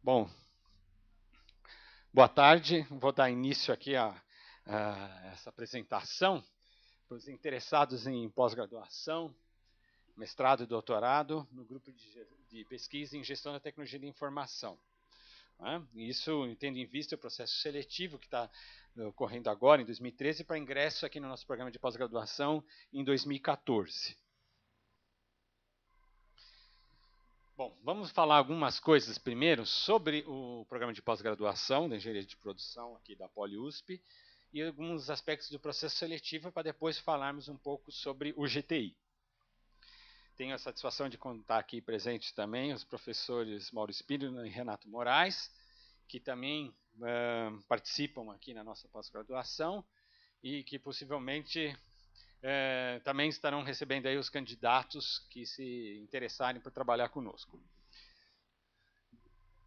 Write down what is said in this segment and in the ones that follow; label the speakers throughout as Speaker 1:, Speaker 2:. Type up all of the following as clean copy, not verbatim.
Speaker 1: Bom, boa tarde. Vou dar início aqui a essa apresentação para os interessados em pós-graduação, mestrado e doutorado no grupo de pesquisa em gestão da tecnologia de informação. Né? Isso tendo em vista o processo seletivo que está ocorrendo agora, em 2013, para ingresso aqui no nosso programa de pós-graduação em 2014. Bom, vamos falar algumas coisas primeiro sobre o programa de pós-graduação da engenharia de produção aqui da PoliUSP e alguns aspectos do processo seletivo para depois falarmos um pouco sobre o GTI. Tenho a satisfação de contar aqui presentes também os professores Mauro Espírito e Renato Moraes, que também participam aqui na nossa pós-graduação e que possivelmente também estarão recebendo aí os candidatos que se interessarem por trabalhar conosco.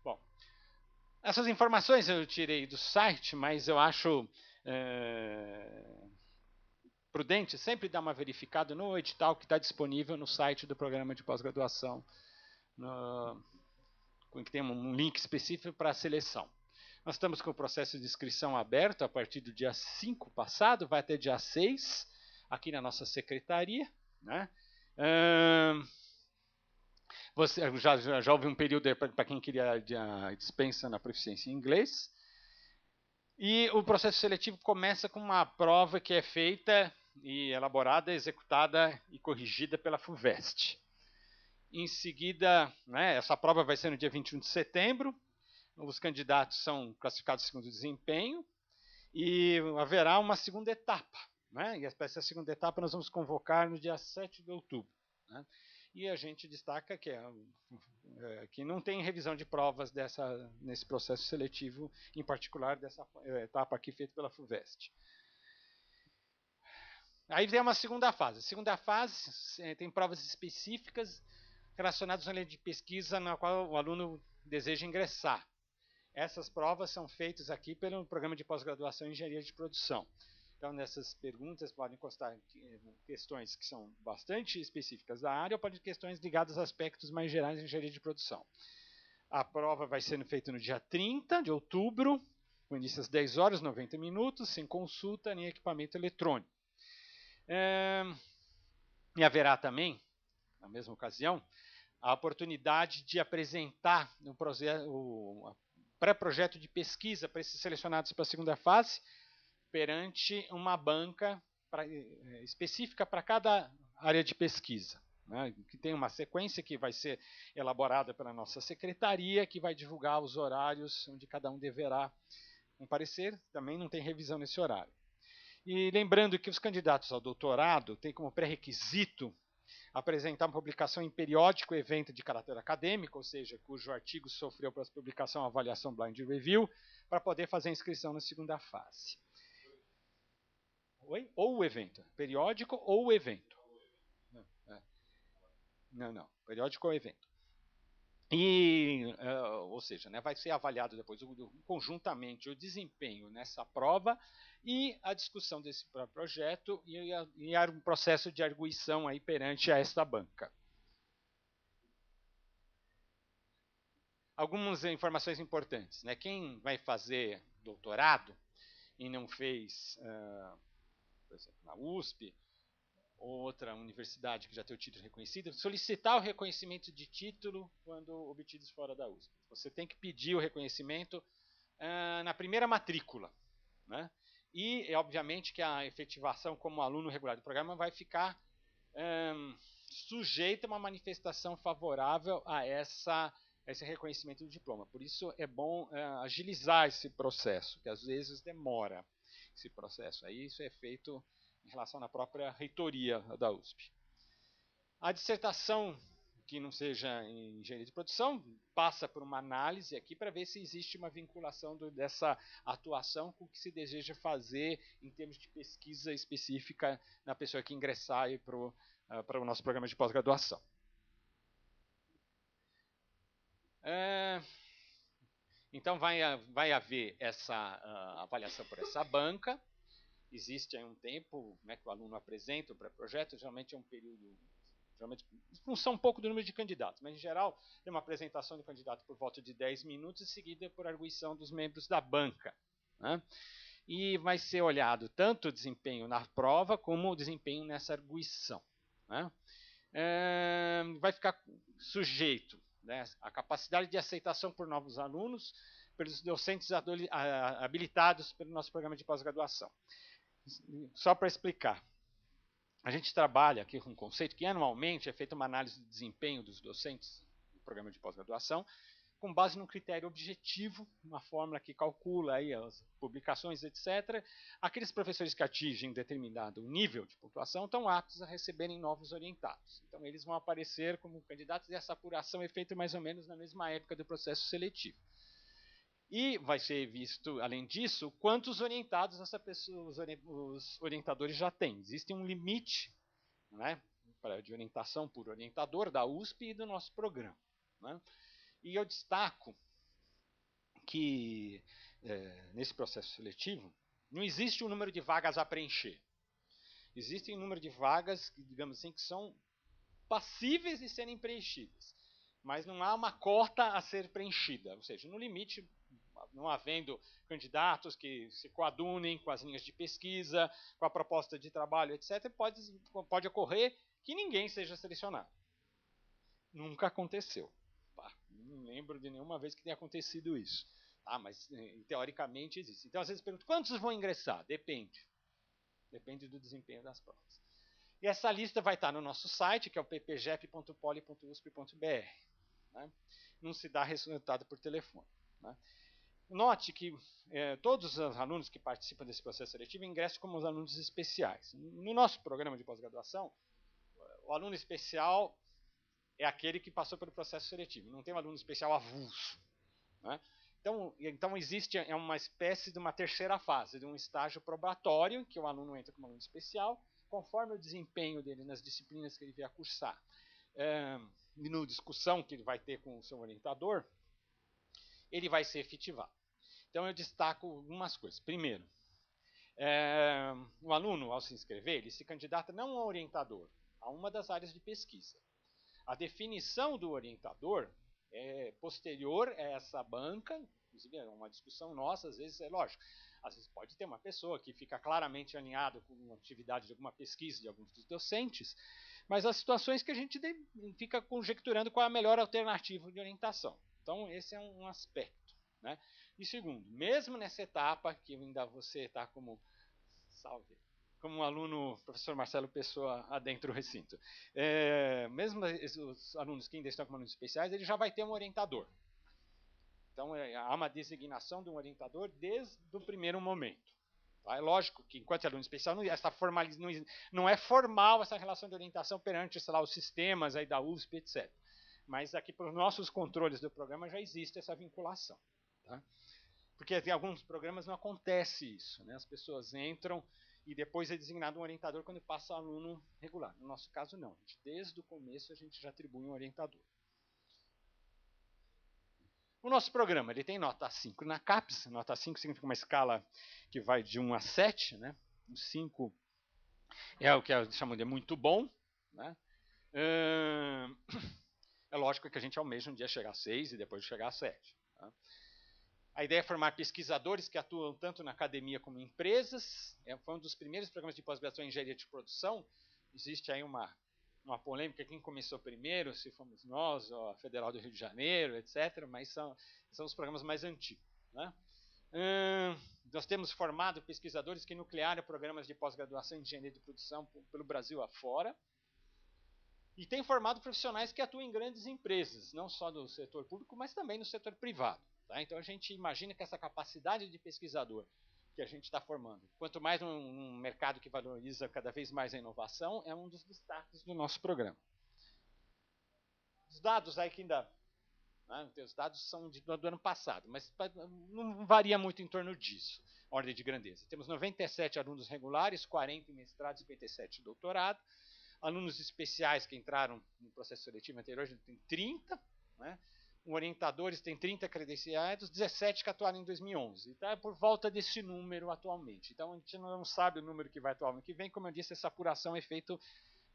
Speaker 1: Bom, essas informações eu tirei do site, mas eu acho prudente sempre dar uma verificada no edital que está disponível no site do programa de pós-graduação, que tem um link específico para a seleção. Nós estamos com o processo de inscrição aberto a partir do dia 5 passado, vai até dia 6, aqui na nossa secretaria. Né? Você já houve um período para quem queria a dispensa na proficiência em inglês. E o processo seletivo começa com uma prova que é feita e elaborada, executada e corrigida pela FUVEST. Em seguida, né, essa prova vai ser no dia 21 de setembro. Os candidatos são classificados segundo desempenho e haverá uma segunda etapa. Né? E para essa segunda etapa nós vamos convocar no dia 7 de outubro. Né? E a gente destaca que não tem revisão de provas nesse processo seletivo, em particular dessa etapa aqui feita pela FUVEST. Aí vem uma segunda fase. A segunda fase tem provas específicas relacionadas à linha de pesquisa na qual o aluno deseja ingressar. Essas provas são feitas aqui pelo programa de pós-graduação em engenharia de produção. Então, nessas perguntas podem constar questões que são bastante específicas da área ou podem questões ligadas a aspectos mais gerais de engenharia de produção. A prova vai sendo feita no dia 30 de outubro, com início às 10 horas, 90 minutos, sem consulta nem equipamento eletrônico. E haverá também, na mesma ocasião, a oportunidade de apresentar o pré-projeto de pesquisa para esses selecionados para a segunda fase, perante uma banca específica para cada área de pesquisa. Né, que tem uma sequência que vai ser elaborada pela nossa secretaria, que vai divulgar os horários onde cada um deverá comparecer. Também não tem revisão nesse horário. E lembrando que os candidatos ao doutorado têm como pré-requisito apresentar uma publicação em periódico evento de caráter acadêmico, ou seja, cujo artigo sofreu para publicação avaliação blind review, para poder fazer a inscrição na segunda fase. Oi? Ou o evento. Periódico ou o evento. Não. Periódico ou evento. E, ou seja, né, vai ser avaliado depois conjuntamente o desempenho nessa prova e a discussão desse projeto e um processo de arguição aí perante a esta banca. Algumas informações importantes. Né? Quem vai fazer doutorado e não fez, por exemplo, na USP, ou outra universidade que já tem o título reconhecido, solicitar o reconhecimento de título quando obtidos fora da USP. Você tem que pedir o reconhecimento na primeira matrícula. Né? E, obviamente, que a efetivação como aluno regular do programa vai ficar sujeita a uma manifestação favorável a esse reconhecimento do diploma. Por isso é bom agilizar esse processo, que às vezes demora esse processo. Aí isso é feito em relação à própria reitoria da USP. A dissertação que não seja em engenharia de produção passa por uma análise aqui para ver se existe uma vinculação dessa atuação com o que se deseja fazer em termos de pesquisa específica na pessoa que ingressar para o nosso programa de pós-graduação. Então vai haver essa avaliação por essa banca. Existe aí um tempo, né, que o aluno apresenta o pré-projeto, geralmente é um período Geralmente, em função um pouco do número de candidatos, mas em geral tem uma apresentação do candidato por volta de 10 minutos e seguida por arguição dos membros da banca. Né? E vai ser olhado tanto o desempenho na prova como o desempenho nessa arguição. Né? Vai ficar sujeito, né, à capacidade de aceitação por novos alunos, pelos docentes habilitados pelo nosso programa de pós-graduação. Só para explicar, a gente trabalha aqui com um conceito que anualmente é feita uma análise de desempenho dos docentes do programa de pós-graduação, com base num critério objetivo, uma fórmula que calcula aí as publicações, etc. Aqueles professores que atingem determinado nível de pontuação estão aptos a receberem novos orientados. Então, eles vão aparecer como candidatos e essa apuração é feita mais ou menos na mesma época do processo seletivo. E vai ser visto, além disso, quantos orientados os orientadores já têm. Existe um limite, né, de orientação por orientador da USP e do nosso programa. Né? E eu destaco que nesse processo seletivo não existe um número de vagas a preencher. Existe um número de vagas, digamos assim, que são passíveis de serem preenchidas. Mas não há uma cota a ser preenchida. Ou seja, no limite, não havendo candidatos que se coadunem com as linhas de pesquisa, com a proposta de trabalho, etc., pode ocorrer que ninguém seja selecionado. Nunca aconteceu. Não lembro de nenhuma vez que tenha acontecido isso. Mas teoricamente existe. Então, às vezes perguntam, quantos vão ingressar? Depende. Depende do desempenho das provas. E essa lista vai estar no nosso site, que é o ppgep.poli.usp.br. Né? Não se dá resultado por telefone. Né? Note que todos os alunos que participam desse processo seletivo ingressam como os alunos especiais. No nosso programa de pós-graduação, o aluno especial é aquele que passou pelo processo seletivo, não tem um aluno especial avulso. Né? Então existe uma espécie de uma terceira fase, de um estágio probatório, que o aluno entra como aluno especial, conforme o desempenho dele nas disciplinas que ele vier a cursar. E na discussão que ele vai ter com o seu orientador, ele vai ser efetivado. Então eu destaco algumas coisas. Primeiro, o aluno, ao se inscrever, ele se candidata não ao orientador, a uma das áreas de pesquisa. A definição do orientador é posterior a essa banca, inclusive é uma discussão nossa, às vezes é lógico. Às vezes pode ter uma pessoa que fica claramente alinhado com a atividade de alguma pesquisa de alguns dos docentes, mas há situações que a gente fica conjecturando qual é a melhor alternativa de orientação. Então, esse é um aspecto. Né? E segundo, mesmo nessa etapa, que ainda você está como como um aluno, professor Marcelo Pessoa, adentra o recinto. Mesmo os alunos que ainda estão como alunos especiais, ele já vai ter um orientador. Então, há uma designação de um orientador desde o primeiro momento. Tá? É lógico que, enquanto aluno especial, não é formal essa relação de orientação perante, sei lá, os sistemas aí da USP, etc. Mas aqui, para os nossos controles do programa, já existe essa vinculação. Tá? Porque em alguns programas não acontece isso. Né? As pessoas entram e depois é designado um orientador quando passa aluno regular. No nosso caso, não. Desde o começo, a gente já atribui um orientador. O nosso programa ele tem nota 5 na CAPES. Nota 5 significa uma escala que vai de 1 a 7. Né? O 5 é o que chamam de muito bom. Né? É lógico que a gente almeja um dia chegar a 6 e depois chegar a 7. Tá? A ideia é formar pesquisadores que atuam tanto na academia como em empresas. Foi um dos primeiros programas de pós-graduação em engenharia de produção. Existe aí uma polêmica, quem começou primeiro, se fomos nós, ou a Federal do Rio de Janeiro, etc. Mas são os programas mais antigos. Né? Nós temos formado pesquisadores que nuclearam programas de pós-graduação em engenharia de produção pelo Brasil afora. E tem formado profissionais que atuam em grandes empresas, não só do setor público, mas também no setor privado. Tá? Então a gente imagina que essa capacidade de pesquisador que a gente está formando, quanto mais um mercado que valoriza cada vez mais a inovação, é um dos destaques do nosso programa. Os dados aí que ainda... os dados são do ano passado, mas não varia muito em torno disso, ordem de grandeza. Temos 97 alunos regulares, 40 em mestrado e 57 em doutorado. Alunos especiais que entraram no processo seletivo anterior, a gente tem 30, né? Orientadores tem 30 credenciados, 17 que atuaram em 2011. Então é por volta desse número atualmente. Então a gente não sabe o número que vai atuar ano que vem. Como eu disse, essa apuração é feita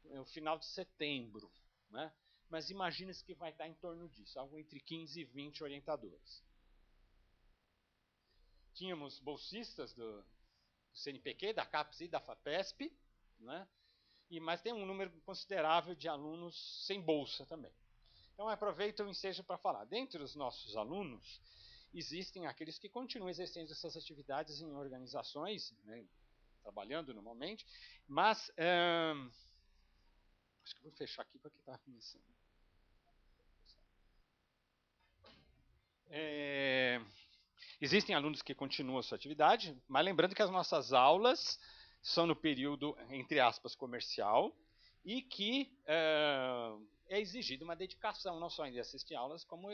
Speaker 1: no final de setembro, né? Mas imagina-se que vai estar em torno disso, algo entre 15 e 20 orientadores. Tínhamos bolsistas do CNPq, da CAPES e da FAPESP, né? Mas tem um número considerável de alunos sem bolsa também. Então aproveito o ensejo para falar. Dentre os nossos alunos, existem aqueles que continuam exercendo essas atividades em organizações, né, trabalhando normalmente, mas acho que vou fechar aqui porque está começando. Existem alunos que continuam a sua atividade, mas lembrando que as nossas aulas são no período, entre aspas, comercial, e que é exigida uma dedicação, não só em assistir aulas, como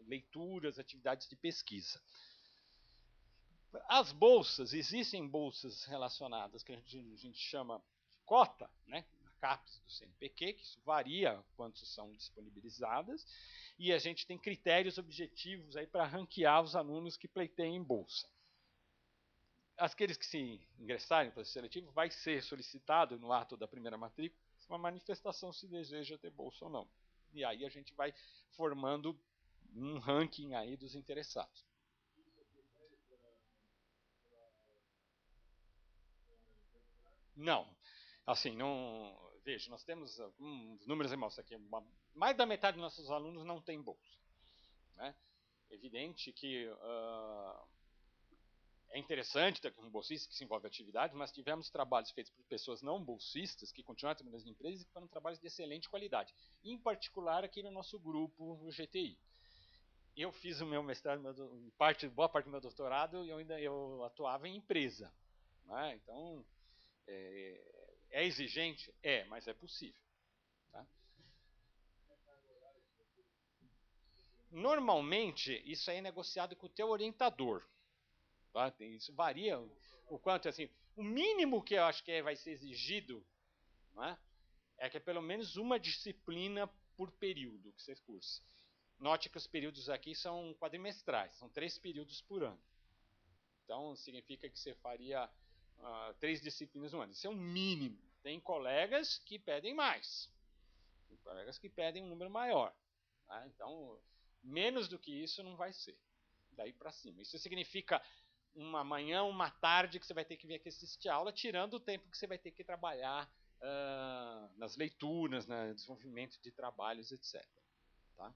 Speaker 1: leituras, atividades de pesquisa. As bolsas, existem bolsas relacionadas, que a gente chama de cota, né? CAPES do CNPq, que isso varia quanto são disponibilizadas, e a gente tem critérios objetivos aí para ranquear os alunos que pleiteiem bolsa. Aqueles que se ingressarem no processo seletivo, vai ser solicitado no ato da primeira matrícula uma manifestação se deseja ter bolsa ou não. E aí a gente vai formando um ranking aí dos interessados. Não. Assim, não. Veja, nós temos os números mostram aqui, mais da metade dos nossos alunos não tem bolsa. Né? Evidente que é interessante ter um bolsista que se envolve em atividade, mas tivemos trabalhos feitos por pessoas não bolsistas que continuaram trabalhando nas empresas e que foram trabalhos de excelente qualidade. Em particular aqui no nosso grupo, o GTI. Eu fiz o meu mestrado, boa parte do meu doutorado, e eu atuava em empresa. Né? Então, é exigente? É, mas é possível. Tá? Normalmente, isso aí é negociado com o teu orientador. Tá? Isso varia o quanto, assim, o mínimo que eu acho que vai ser exigido, né, é que é pelo menos uma disciplina por período que você cursa. Note que os períodos aqui são quadrimestrais, são 3 períodos por ano. Então, significa que você faria 3 disciplinas no ano. Isso é um mínimo. Tem colegas que pedem mais. Tem colegas que pedem um número maior. Tá? Então, menos do que isso não vai ser. Daí para cima. Isso significa uma manhã, uma tarde que você vai ter que vir aqui assistir a aula, tirando o tempo que você vai ter que trabalhar nas leituras, no desenvolvimento de trabalhos, etc. Tá?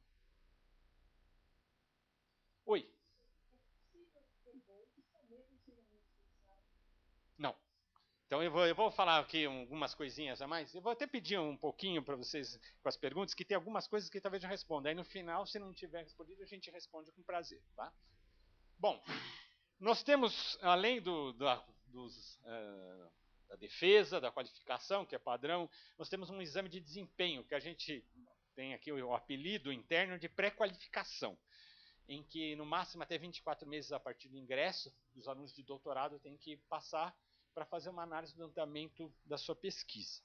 Speaker 1: Oi. Não. Então eu vou falar aqui algumas coisinhas a mais. Eu vou até pedir um pouquinho para vocês com as perguntas, que tem algumas coisas que talvez eu responda. Aí no final, se não tiver respondido, a gente responde com prazer. Tá? Bom, nós temos, além da defesa, da qualificação, que é padrão, nós temos um exame de desempenho, que a gente tem aqui o apelido interno de pré-qualificação, em que no máximo até 24 meses a partir do ingresso, os alunos de doutorado têm que passar para fazer uma análise do andamento da sua pesquisa.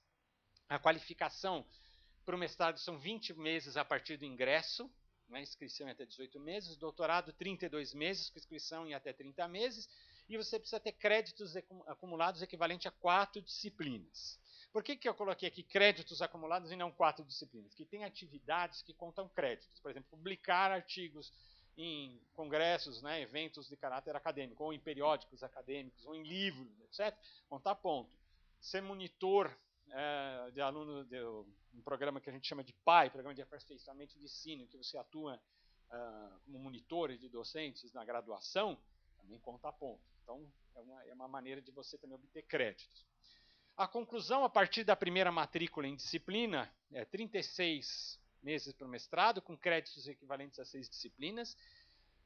Speaker 1: A qualificação para o mestrado são 20 meses a partir do ingresso, né, inscrição em até 18 meses, doutorado 32 meses, com inscrição em até 30 meses, e você precisa ter créditos acumulados equivalente a 4 disciplinas. Por que eu coloquei aqui créditos acumulados e não 4 disciplinas? Porque tem atividades que contam créditos, por exemplo, publicar artigos em congressos, né, eventos de caráter acadêmico, ou em periódicos acadêmicos, ou em livros, etc., contar ponto. Ser monitor de aluno de um programa que a gente chama de PAI, Programa de Aperfeiçoamento de Ensino, que você atua como monitor de docentes na graduação, também conta ponto. Então, é uma maneira de você também obter créditos. A conclusão, a partir da primeira matrícula em disciplina, é 36 meses para o mestrado, com créditos equivalentes a 6 disciplinas.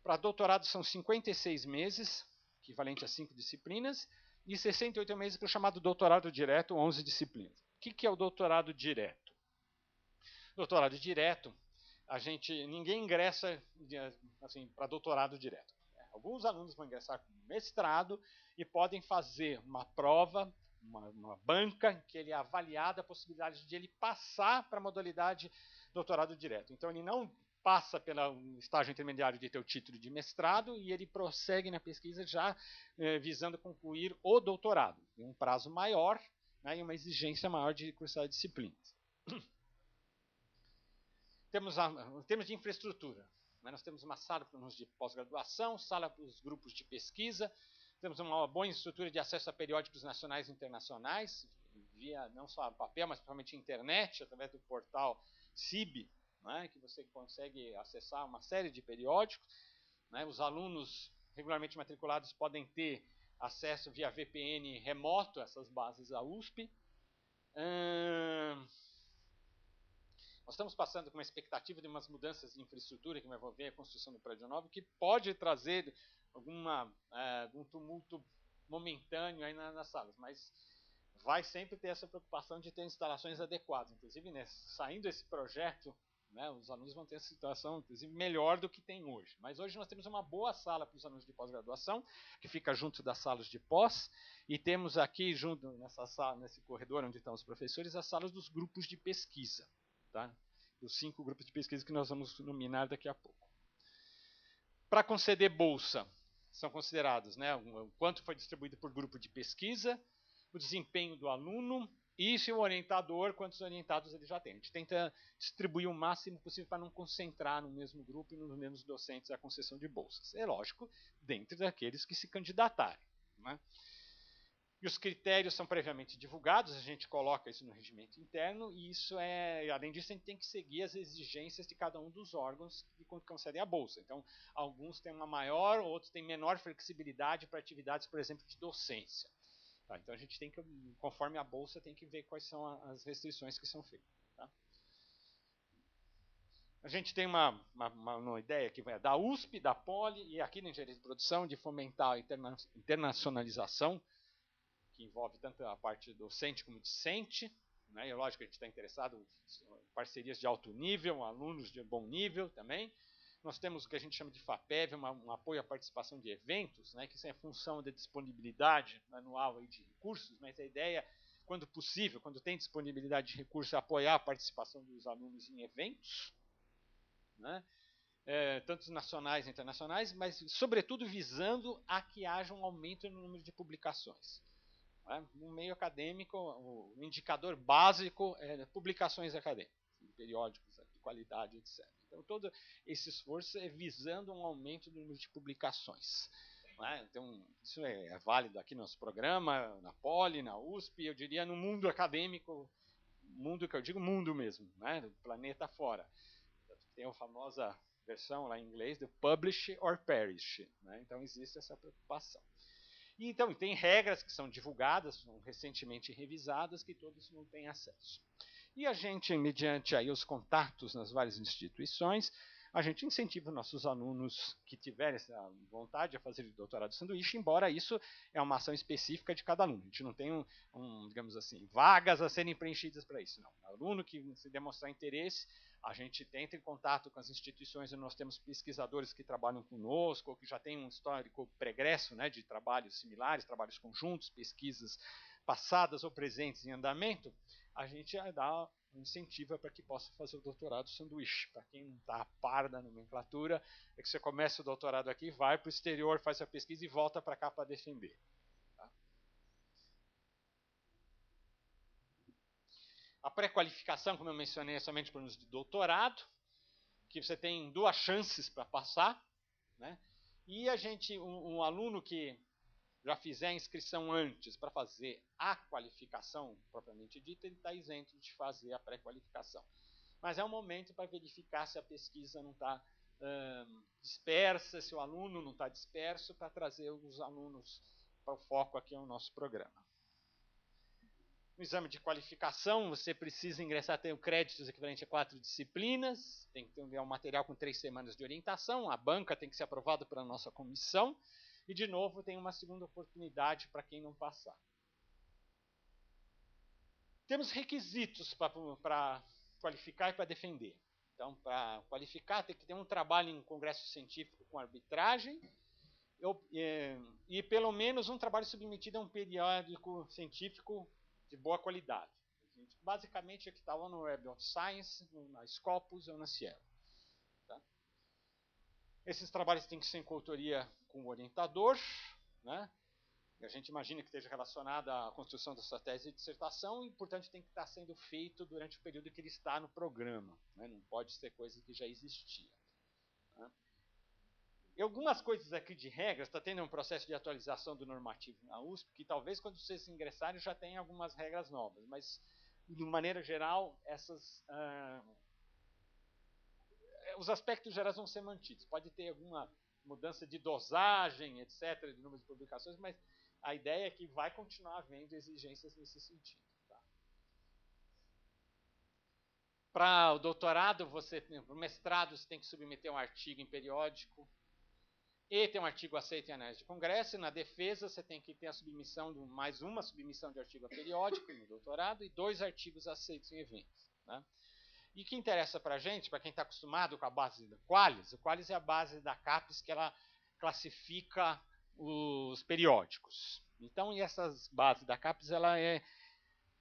Speaker 1: Para doutorado são 56 meses, equivalente a 5 disciplinas, e 68 meses para o chamado doutorado direto, 11 disciplinas. O que é o doutorado direto? Doutorado direto, ninguém ingressa assim, para doutorado direto. Alguns alunos vão ingressar com mestrado e podem fazer uma prova, uma banca, que ele é avaliada a possibilidade de ele passar para a modalidade doutorado direto. Então ele não passa pelo estágio intermediário de ter o título de mestrado e ele prossegue na pesquisa já visando concluir o doutorado, em um prazo maior, né, e uma exigência maior de cursar disciplinas. Em termos de infraestrutura, né, nós temos uma sala para os de pós-graduação, sala para os grupos de pesquisa, temos uma boa estrutura de acesso a periódicos nacionais e internacionais, via não só papel, mas principalmente internet, através do portal CIB, né, que você consegue acessar uma série de periódicos. Né, os alunos regularmente matriculados podem ter acesso via VPN remoto a essas bases da USP. Nós estamos passando com uma expectativa de umas mudanças de infraestrutura que vai envolver a construção do prédio novo, que pode trazer algum tumulto momentâneo aí nas salas, mas vai sempre ter essa preocupação de ter instalações adequadas. Inclusive, né, saindo esse projeto, né, os alunos vão ter a situação, inclusive, melhor do que tem hoje. Mas hoje nós temos uma boa sala para os alunos de pós-graduação, que fica junto das salas de pós, e temos aqui, junto nessa sala, nesse corredor onde estão os professores, as salas dos grupos de pesquisa. Tá? Os 5 grupos de pesquisa que nós vamos nominar daqui a pouco. Para conceder bolsa, são considerados, né, o quanto foi distribuído por grupo de pesquisa, o desempenho do aluno e se o orientador, quantos orientados ele já tem. A gente tenta distribuir o máximo possível para não concentrar no mesmo grupo e nos mesmos docentes a concessão de bolsas. É lógico, dentro daqueles que se candidatarem. Né? E os critérios são previamente divulgados, a gente coloca isso no regimento interno, e isso além disso, a gente tem que seguir as exigências de cada um dos órgãos que concedem a bolsa. Então, alguns têm uma maior, outros têm menor flexibilidade para atividades, por exemplo, de docência. Tá, então, a gente tem que, conforme a bolsa, tem que ver quais são as restrições que são feitas. Tá? A gente tem uma ideia que vai da USP, da Poli, e aqui na engenharia de produção, de fomentar a internacionalização, que envolve tanto a parte docente como discente, né? E lógico que a gente está interessado em parcerias de alto nível, alunos de bom nível também. Nós temos o que a gente chama de FAPEV, um apoio à participação de eventos, né? Que isso é função da disponibilidade anual aí de recursos, mas a ideia, quando possível, quando tem disponibilidade de recursos, é apoiar a participação dos alunos em eventos, né? Tanto nacionais e internacionais, mas sobretudo visando a que haja um aumento no número de publicações. No meio acadêmico, o indicador básico é publicações acadêmicas, periódicos de qualidade, etc. Então, todo esse esforço é visando um aumento do número de publicações. Então, isso é válido aqui no nosso programa, na Poli, na USP, eu diria no mundo acadêmico, mundo que eu digo mundo mesmo, né, do planeta fora. Tem a famosa versão lá em inglês do publish or perish. Né? Então, existe essa preocupação. E, então, tem regras que são divulgadas, são recentemente revisadas, que todos não têm acesso. E a gente, mediante aí os contatos nas várias instituições, a gente incentiva nossos alunos que tiverem essa vontade a fazer doutorado de sanduíche, embora isso é uma ação específica de cada aluno. A gente não tem, digamos assim, vagas a serem preenchidas para isso. Não. O aluno que se demonstrar interesse, a gente entra em contato com as instituições onde nós temos pesquisadores que trabalham conosco, ou que já têm um histórico pregresso, né, de trabalhos similares, trabalhos conjuntos, pesquisas passadas ou presentes em andamento, a gente dá um incentivo para que possa fazer o doutorado sanduíche. Para quem não está a par da nomenclatura, é que você começa o doutorado aqui, vai para o exterior, faz a pesquisa e volta para cá para defender. Tá? A pré-qualificação, como eu mencionei, é somente para os de doutorado, que você tem 2 chances para passar. Né? E um aluno que já fizer a inscrição antes para fazer a qualificação propriamente dita, ele está isento de fazer a pré-qualificação. Mas é um momento para verificar se a pesquisa não está dispersa, se o aluno não está disperso, para trazer os alunos para o foco aqui no nosso programa. No exame de qualificação, você precisa ingressar, tem o créditos equivalente a 4 disciplinas, tem que ter um material com 3 semanas de orientação, a banca tem que ser aprovada pela nossa comissão, e, de novo, tem uma segunda oportunidade para quem não passar. Temos requisitos para qualificar e para defender. Então, para qualificar, tem que ter um trabalho em congresso científico com arbitragem e pelo menos um trabalho submetido a um periódico científico de boa qualidade. Basicamente, aqui está ou no Web of Science, na Scopus ou na Cielo. Tá? Esses trabalhos têm que ser em coautoria com o orientador, né? que a gente imagina que esteja relacionada à construção da sua tese de dissertação e, portanto, tem que estar sendo feito durante o período que ele está no programa, né? Não pode ser coisa que já existia. Né? E algumas coisas aqui de regras, está tendo um processo de atualização do normativo na USP, que talvez quando vocês ingressarem já tenha algumas regras novas, mas, de maneira geral, os aspectos gerais vão ser mantidos. Pode ter alguma mudança de dosagem, etc., de número de publicações, mas a ideia é que vai continuar havendo exigências nesse sentido. Tá? Para o doutorado, para o mestrado, você tem que submeter um artigo em periódico e ter um artigo aceito em análise de congresso. E na defesa, você tem que ter a submissão de mais uma submissão de artigo a periódico no doutorado e 2 artigos aceitos em eventos. Né? E o que interessa para a gente, para quem está acostumado com a base da Qualis, o Qualis é a base da CAPES que ela classifica os periódicos. Então, e essas bases da CAPES ela é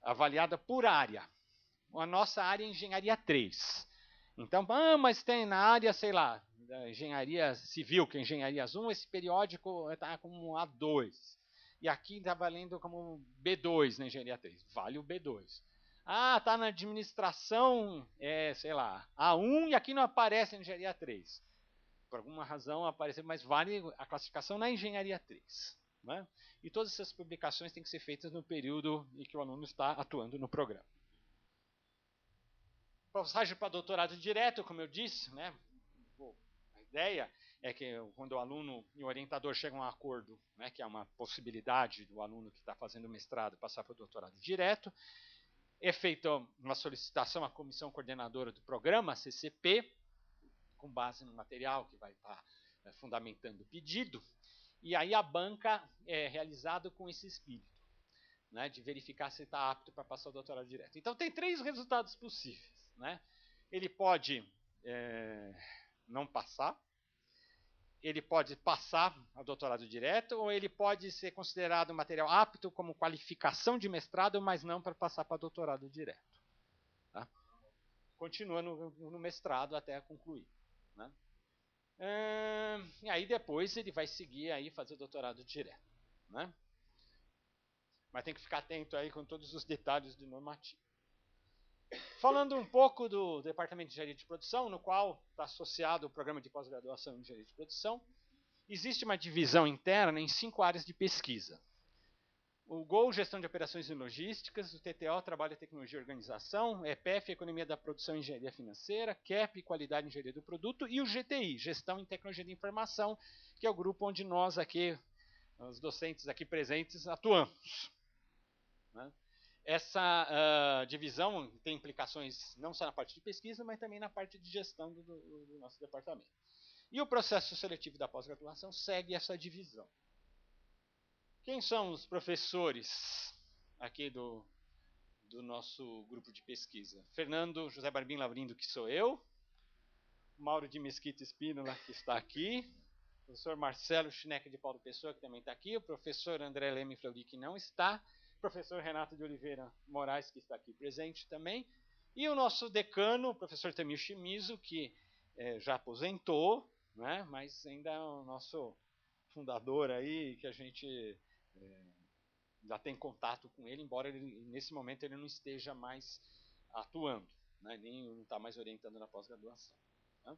Speaker 1: avaliada por área. A nossa área é engenharia 3. Então, mas tem na área, sei lá, da engenharia civil, que é engenharia 1, esse periódico está como A2. E aqui está valendo como B2 na engenharia 3. Vale o B2. Tá na administração, sei lá, A1 e aqui não aparece a engenharia 3. Por alguma razão apareceu, mas vale a classificação na engenharia 3. Né? E todas essas publicações têm que ser feitas no período em que o aluno está atuando no programa. Passagem para doutorado direto, como eu disse, né? A ideia é que quando o aluno e o orientador chegam a um acordo, né, que é uma possibilidade do aluno que está fazendo o mestrado passar para o doutorado direto, é feita uma solicitação à comissão coordenadora do programa, CCP, com base no material que vai estar fundamentando o pedido, e aí a banca é realizada com esse espírito, né, de verificar se está apto para passar o doutorado direto. Então tem 3 resultados possíveis. Né? Ele pode não passar, ele pode passar ao doutorado direto, ou ele pode ser considerado material apto como qualificação de mestrado, mas não para passar para doutorado direto. Tá? Continua no mestrado até concluir. Né? E aí depois ele vai seguir aí fazer o doutorado direto. Né? Mas tem que ficar atento aí com todos os detalhes do normativo. Falando um pouco do Departamento de Engenharia de Produção, no qual está associado o programa de pós-graduação em Engenharia de Produção, existe uma divisão interna em 5 áreas de pesquisa. O GOL, Gestão de Operações e Logísticas, o TTO, Trabalho, Tecnologia e Organização, EPF, Economia da Produção e Engenharia Financeira, CAP, Qualidade e Engenharia do Produto, e o GTI, Gestão em Tecnologia de Informação, que é o grupo onde nós aqui, os docentes aqui presentes, atuamos. Né? Essa divisão tem implicações não só na parte de pesquisa, mas também na parte de gestão do nosso departamento. E o processo seletivo da pós-graduação segue essa divisão. Quem são os professores aqui do nosso grupo de pesquisa? Fernando José Barbim Lavrindo, que sou eu. Mauro de Mesquita Espínola, que está aqui. O professor Marcelo Schneck de Paulo Pessoa, que também está aqui. O professor André Leme Fleury, que não está. Professor Renato de Oliveira Moraes, que está aqui presente também, e o nosso decano, o professor Tamir Shimizu, que já aposentou, né, mas ainda é o nosso fundador aí, que a gente já tem contato com ele, embora nesse momento ele não esteja mais atuando, né, nem não está mais orientando na pós-graduação. Né.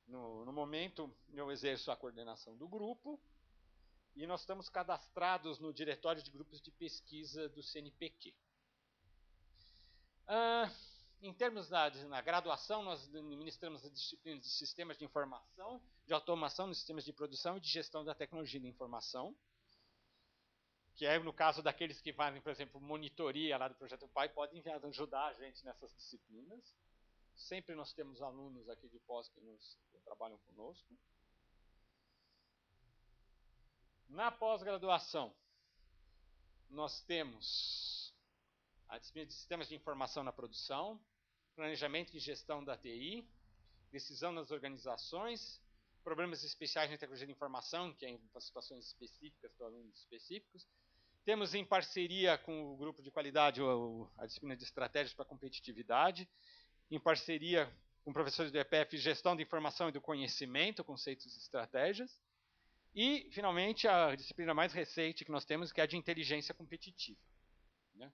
Speaker 1: No momento, eu exerço a coordenação do grupo, e nós estamos cadastrados no Diretório de Grupos de Pesquisa do CNPq. Em termos na graduação, nós ministramos as disciplinas de Sistemas de Informação, de Automação nos Sistemas de Produção e de Gestão da Tecnologia da Informação, que é no caso daqueles que fazem, por exemplo, monitoria lá do Projeto PAI, podem ajudar a gente nessas disciplinas. Sempre nós temos alunos aqui de pós que trabalham conosco. Na pós-graduação, nós temos a disciplina de Sistemas de Informação na Produção, Planejamento e Gestão da TI, Decisão nas Organizações, Problemas Especiais na Tecnologia de Informação, que é em situações específicas, para alunos específicos. Temos em parceria com o grupo de qualidade a disciplina de Estratégias para a Competitividade, em parceria com professores do EPF, Gestão de Informação e do Conhecimento, Conceitos e Estratégias. E, finalmente, a disciplina mais recente que nós temos, que é a de inteligência competitiva. Né?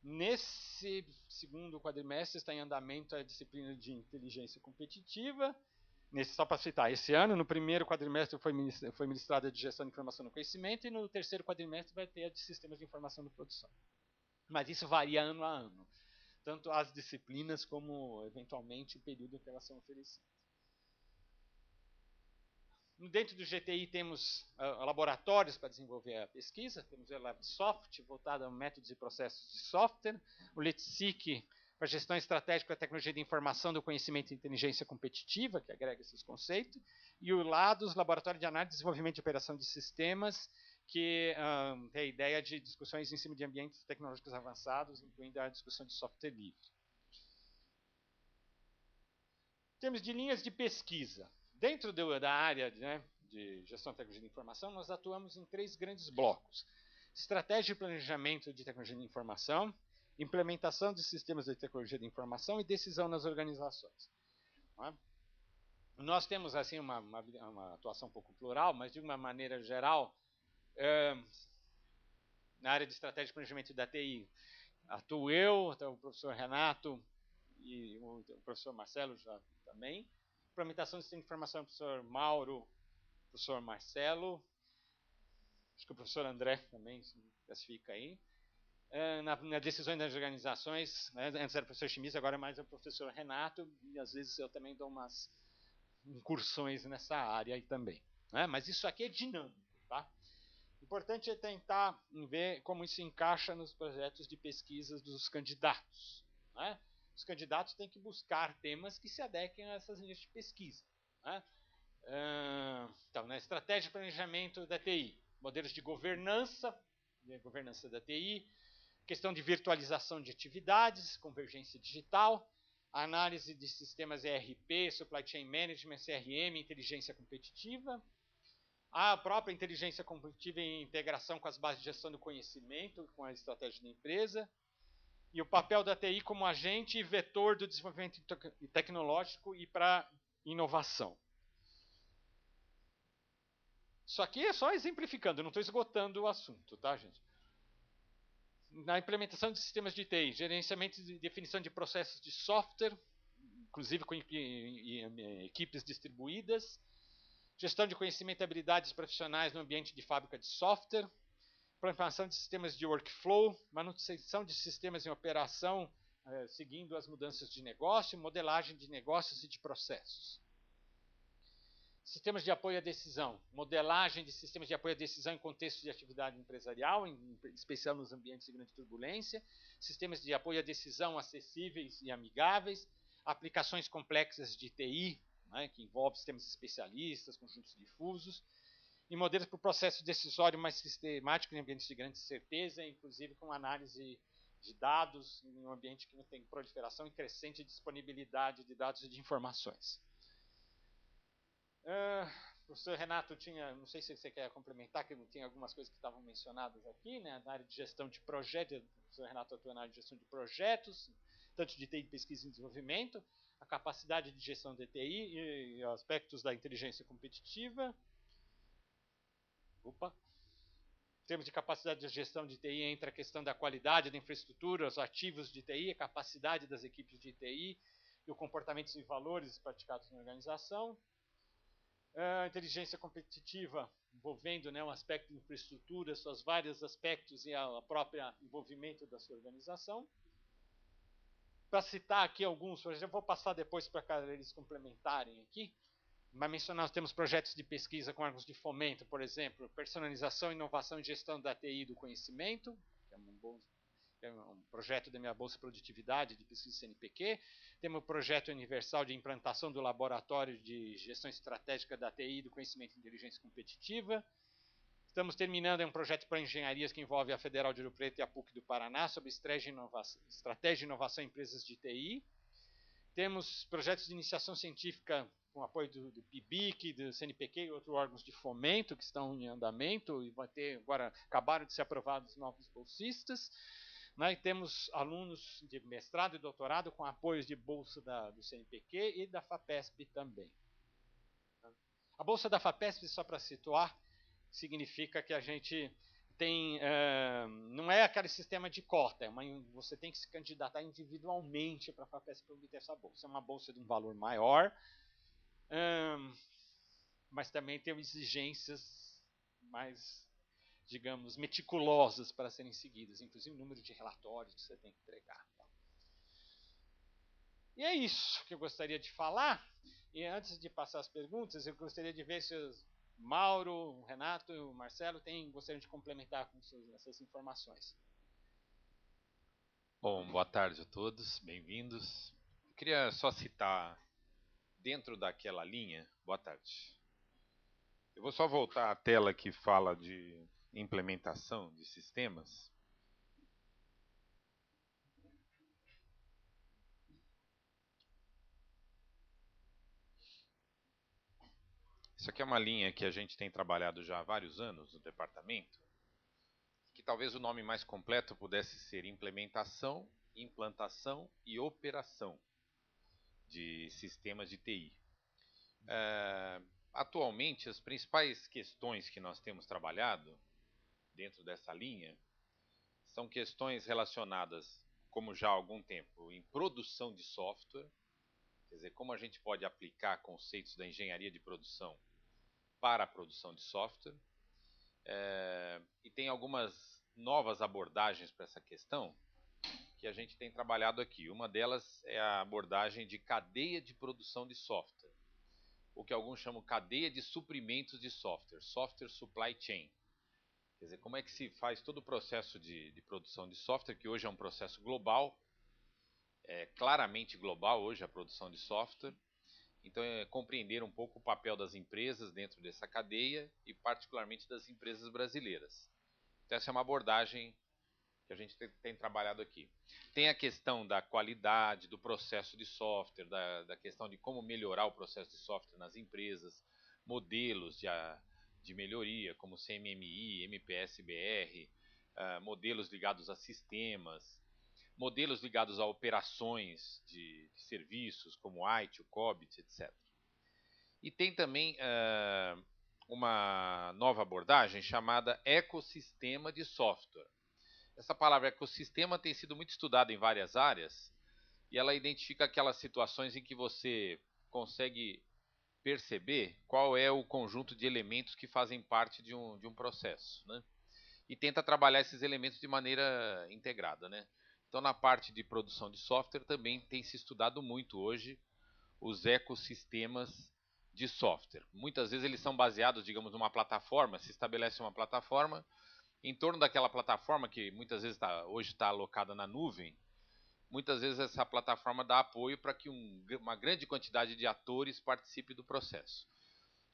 Speaker 1: Nesse segundo quadrimestre está em andamento a disciplina de inteligência competitiva. Só para citar, esse ano, no primeiro quadrimestre foi ministrada a de gestão de informação no conhecimento e no terceiro quadrimestre vai ter a de sistemas de informação da produção. Mas isso varia ano a ano, tanto as disciplinas como, eventualmente, o período em que elas são oferecidas. Dentro do GTI temos laboratórios para desenvolver a pesquisa, temos o LabSoft, voltado a métodos e processos de software, o LetSeq, para gestão estratégica da tecnologia de informação do conhecimento e inteligência competitiva, que agrega esses conceitos, e o LADOS, Laboratório de Análise e Desenvolvimento de Operação de Sistemas, que tem a ideia de discussões em cima de ambientes tecnológicos avançados, incluindo a discussão de software livre. Em termos de linhas de pesquisa, dentro da área de gestão de tecnologia de informação, nós atuamos em 3 grandes blocos. Estratégia e planejamento de tecnologia de informação, implementação de sistemas de tecnologia de informação e decisão nas organizações. Nós temos assim uma atuação um pouco plural, mas de uma maneira geral, na área de estratégia e planejamento da TI, atuo eu, o professor Renato e o professor Marcelo já também. Implementação de sistema de informação, o professor Mauro, o professor Marcelo, acho que o professor André também se classifica aí. Na decisões das organizações, né, antes era o professor Chimisa, agora é mais o professor Renato, e às vezes eu também dou umas incursões nessa área aí também. Né? Mas isso aqui é dinâmico, tá? O importante é tentar ver como isso encaixa nos projetos de pesquisa dos candidatos. Né? Os candidatos têm que buscar temas que se adequem a essas linhas de pesquisa. Né? Então, na estratégia de planejamento da TI, modelos de governança da TI, questão de virtualização de atividades, convergência digital, análise de sistemas ERP, Supply Chain Management, CRM, inteligência competitiva, a própria inteligência competitiva em integração com as bases de gestão do conhecimento, com a estratégia da empresa, e o papel da TI como agente e vetor do desenvolvimento tecnológico e para inovação. Isso aqui é só exemplificando, eu não estou esgotando o assunto, tá, gente? Na implementação de sistemas de TI, gerenciamento e definição de processos de software, inclusive com equipes distribuídas, gestão de conhecimento e habilidades profissionais no ambiente de fábrica de software, implementação de sistemas de workflow, manutenção de sistemas em operação, seguindo as mudanças de negócio, modelagem de negócios e de processos. Sistemas de apoio à decisão, modelagem de sistemas de apoio à decisão em contexto de atividade empresarial, em especial nos ambientes de grande turbulência, sistemas de apoio à decisão acessíveis e amigáveis, aplicações complexas de TI, né, que envolvem sistemas especialistas, conjuntos difusos, e modelos para o processo decisório mais sistemático em ambientes de grande certeza, inclusive com análise de dados em um ambiente que tem proliferação e crescente disponibilidade de dados e de informações. O professor Renato tinha, não sei se você quer complementar, que tinha algumas coisas que estavam mencionadas aqui, né, na área de gestão de projetos, o professor Renato atua na área de gestão de projetos, tanto de TI, pesquisa e desenvolvimento, a capacidade de gestão de TI e aspectos da inteligência competitiva. Em termos de capacidade de gestão de TI, entra a questão da qualidade da infraestrutura, os ativos de TI, a capacidade das equipes de TI e os comportamentos e valores praticados na organização. A inteligência competitiva, envolvendo um aspecto de infraestrutura, seus vários aspectos e a própria envolvimento da sua organização. Para citar aqui alguns, eu vou passar depois para eles complementarem aqui, mas mencionar, nós temos projetos de pesquisa com órgãos de fomento, por exemplo, personalização, inovação e gestão da TI do conhecimento, que é um projeto da minha Bolsa Produtividade de pesquisa CNPq. Temos o projeto universal de implantação do laboratório de gestão estratégica da TI do conhecimento e inteligência competitiva. Estamos terminando um projeto para engenharias que envolve a Federal de Ouro Preto e a PUC do Paraná sobre estratégia de inovação em empresas de TI. Temos projetos de iniciação científica com apoio do PIBIC, do CNPq e outros órgãos de fomento que estão em andamento e vai ter agora acabaram de ser aprovados novos bolsistas. Né, e temos alunos de mestrado e doutorado com apoios de bolsa do CNPq e da FAPESP também. A bolsa da FAPESP, só para situar, significa que a gente tem, não é aquele sistema de cota, você tem que se candidatar individualmente para a FAPESP para obter essa bolsa. É uma bolsa de um valor maior, mas também tem exigências mais, digamos, meticulosas para serem seguidas, inclusive o número de relatórios que você tem que entregar. E é isso que eu gostaria de falar. E antes de passar as perguntas, eu gostaria de ver se os Mauro, o Renato e o Marcelo gostariam de complementar com essas informações.
Speaker 2: Bom, boa tarde a todos, bem-vindos. Eu queria só citar, dentro daquela linha, boa tarde. Eu vou só voltar à tela que fala de implementação de sistemas. Isso aqui é uma linha que a gente tem trabalhado já há vários anos no departamento, que talvez o nome mais completo pudesse ser implementação, implantação e operação de sistemas de TI. Atualmente, as principais questões que nós temos trabalhado dentro dessa linha são questões relacionadas, como já há algum tempo, em produção de software, quer dizer, como a gente pode aplicar conceitos da engenharia de produção para a produção de software. E tem algumas novas abordagens para essa questão que a gente tem trabalhado aqui. Uma delas é a abordagem de cadeia de produção de software, o que alguns chamam cadeia de suprimentos de software, software supply chain. Quer dizer, como é que se faz todo o processo de produção de software, que hoje é um processo global, claramente global hoje a produção de software. Então é compreender um pouco o papel das empresas dentro dessa cadeia e particularmente das empresas brasileiras. Então essa é uma abordagem que a gente tem trabalhado aqui. Tem a questão da qualidade, do processo de software, da questão de como melhorar o processo de software nas empresas, modelos de melhoria, como CMMI, MPS-BR, modelos ligados a sistemas, modelos ligados a operações de serviços, como IT, o COBIT, etc. E tem também uma nova abordagem chamada ecossistema de software. Essa palavra ecossistema tem sido muito estudada em várias áreas e ela identifica aquelas situações em que você consegue perceber qual é o conjunto de elementos que fazem parte de um processo, né? E tenta trabalhar esses elementos de maneira integrada, né? Então, na parte de produção de software também tem se estudado muito hoje os ecossistemas de software. Muitas vezes eles são baseados, digamos, numa plataforma, se estabelece uma plataforma. Em torno daquela plataforma, que muitas vezes hoje está alocada na nuvem, muitas vezes essa plataforma dá apoio para que uma grande quantidade de atores participe do processo.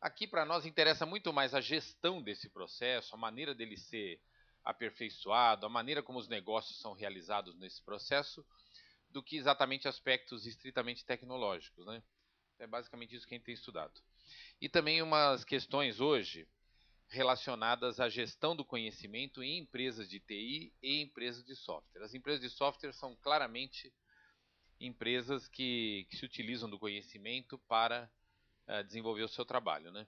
Speaker 2: Aqui para nós interessa muito mais a gestão desse processo, a maneira dele ser aperfeiçoado, a maneira como os negócios são realizados nesse processo, do que exatamente aspectos estritamente tecnológicos, né? É basicamente isso que a gente tem estudado. E também umas questões hoje relacionadas à gestão do conhecimento em empresas de TI e empresas de software. As empresas de software são claramente empresas que se utilizam do conhecimento para desenvolver o seu trabalho, né?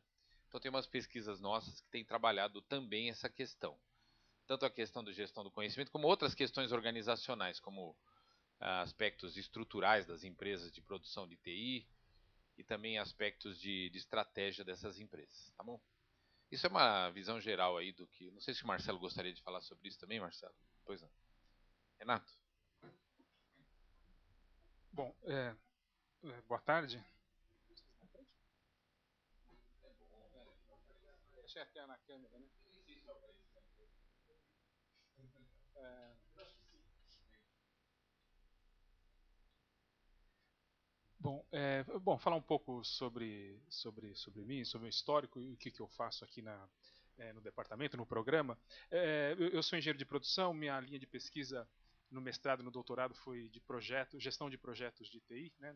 Speaker 2: Então tem umas pesquisas nossas que têm trabalhado também essa questão. Tanto a questão da gestão do conhecimento, como outras questões organizacionais, como aspectos estruturais das empresas de produção de TI e também aspectos de estratégia dessas empresas, tá bom? Isso é uma visão geral aí do que... Não sei se o Marcelo gostaria de falar sobre isso também, Marcelo. Pois não. Renato?
Speaker 3: Bom, boa tarde.
Speaker 1: Deixa eu na câmera, né?
Speaker 3: Bom, falar um pouco sobre mim, sobre o histórico e o que eu faço aqui no departamento, no programa. Eu sou engenheiro de produção, minha linha de pesquisa no mestrado e no doutorado foi de gestão de projetos de TI, né?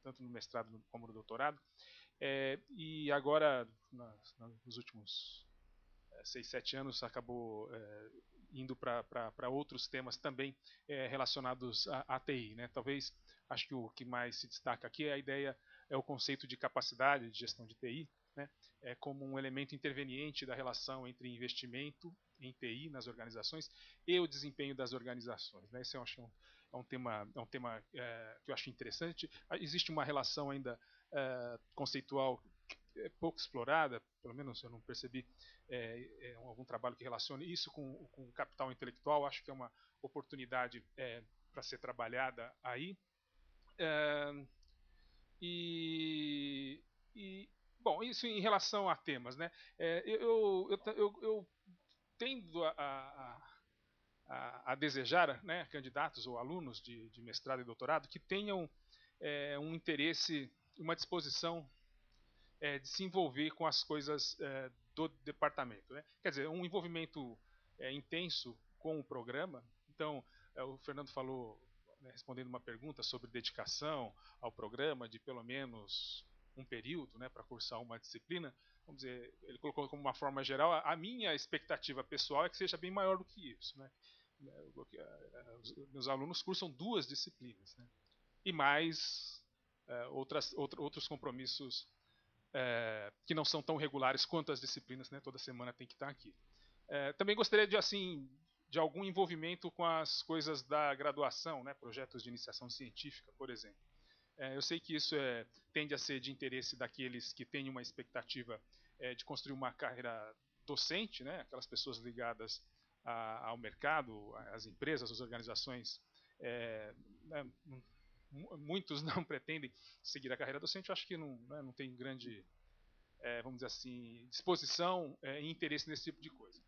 Speaker 3: Tanto no mestrado como no doutorado. E agora, nos últimos 6, 7 anos, acabou indo para outros temas também relacionados à TI, né? Talvez, acho que o que mais se destaca aqui é a ideia, é o conceito de capacidade de gestão de TI, né, como um elemento interveniente da relação entre investimento em TI nas organizações e o desempenho das organizações, né? Esse eu acho um tema que eu acho interessante. Existe uma relação ainda conceitual pouco explorada, pelo menos eu não percebi algum trabalho que relacione isso com o capital intelectual. Acho que é uma oportunidade para ser trabalhada aí. Bom, isso em relação a temas, né? Eu tendo a desejar, né, candidatos ou alunos de mestrado e doutorado que tenham um interesse, uma disposição de se envolver com as coisas do departamento, né? Quer dizer, um envolvimento intenso com o programa. Então, o Fernando falou, né, respondendo uma pergunta sobre dedicação ao programa de pelo menos um período, né, para cursar uma disciplina. Vamos dizer, ele colocou como uma forma geral. A minha expectativa pessoal é que seja bem maior do que isso, né? Meus alunos cursam 2 disciplinas, né? E mais outros compromissos que não são tão regulares quanto as disciplinas, né? Toda semana tem que estar aqui. Também gostaria de algum envolvimento com as coisas da graduação, né? Projetos de iniciação científica, por exemplo. Eu sei que isso tende a ser de interesse daqueles que têm uma expectativa de construir uma carreira docente, né? Aquelas pessoas ligadas ao mercado, às empresas, às organizações. Né? Muitos não pretendem seguir a carreira docente. Eu acho que não tem grande, vamos dizer assim, disposição e interesse nesse tipo de coisa.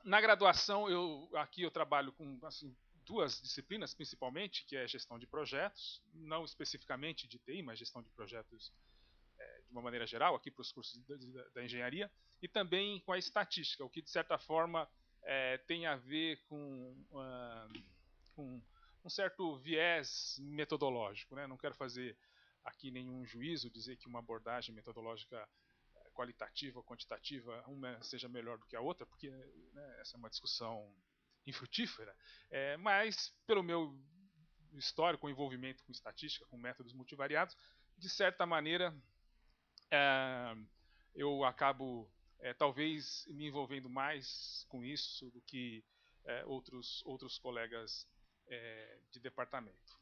Speaker 3: Na graduação, aqui eu trabalho com assim, 2 disciplinas, principalmente, que é gestão de projetos, não especificamente de TI, mas gestão de projetos de uma maneira geral, aqui para os cursos da engenharia, e também com a estatística, o que, de certa forma, tem a ver com um certo viés metodológico, né? Não quero fazer aqui nenhum juízo, dizer que uma abordagem metodológica qualitativa ou quantitativa, uma seja melhor do que a outra, porque né, essa é uma discussão infrutífera, mas pelo meu histórico envolvimento com estatística, com métodos multivariados, de certa maneira eu acabo talvez me envolvendo mais com isso do que outros colegas de departamento.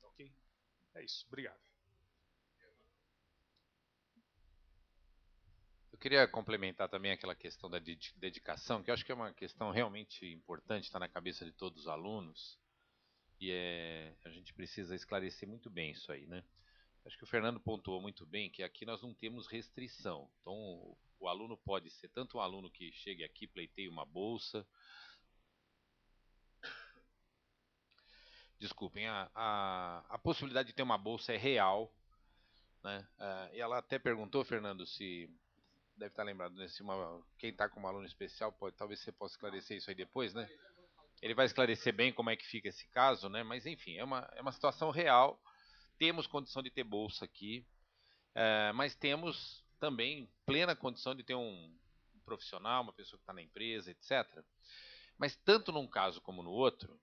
Speaker 3: Ok? É isso. Obrigado.
Speaker 2: Eu queria complementar também aquela questão da dedicação, que eu acho que é uma questão realmente importante, está na cabeça de todos os alunos, e a gente precisa esclarecer muito bem isso aí, né? Acho que o Fernando pontuou muito bem que aqui nós não temos restrição. Então, o aluno pode ser tanto um aluno que chegue aqui, pleiteie uma bolsa. Desculpem, a possibilidade de ter uma bolsa é real, né? E ela até perguntou, Fernando, se deve estar lembrado, né? Quem está com um aluno especial, talvez você possa esclarecer isso aí depois, né? Ele vai esclarecer bem como é que fica esse caso, né? Mas enfim, é uma situação real. Temos condição de ter bolsa aqui, mas temos também plena condição de ter um profissional, uma pessoa que está na empresa, etc. Mas tanto num caso como no outro,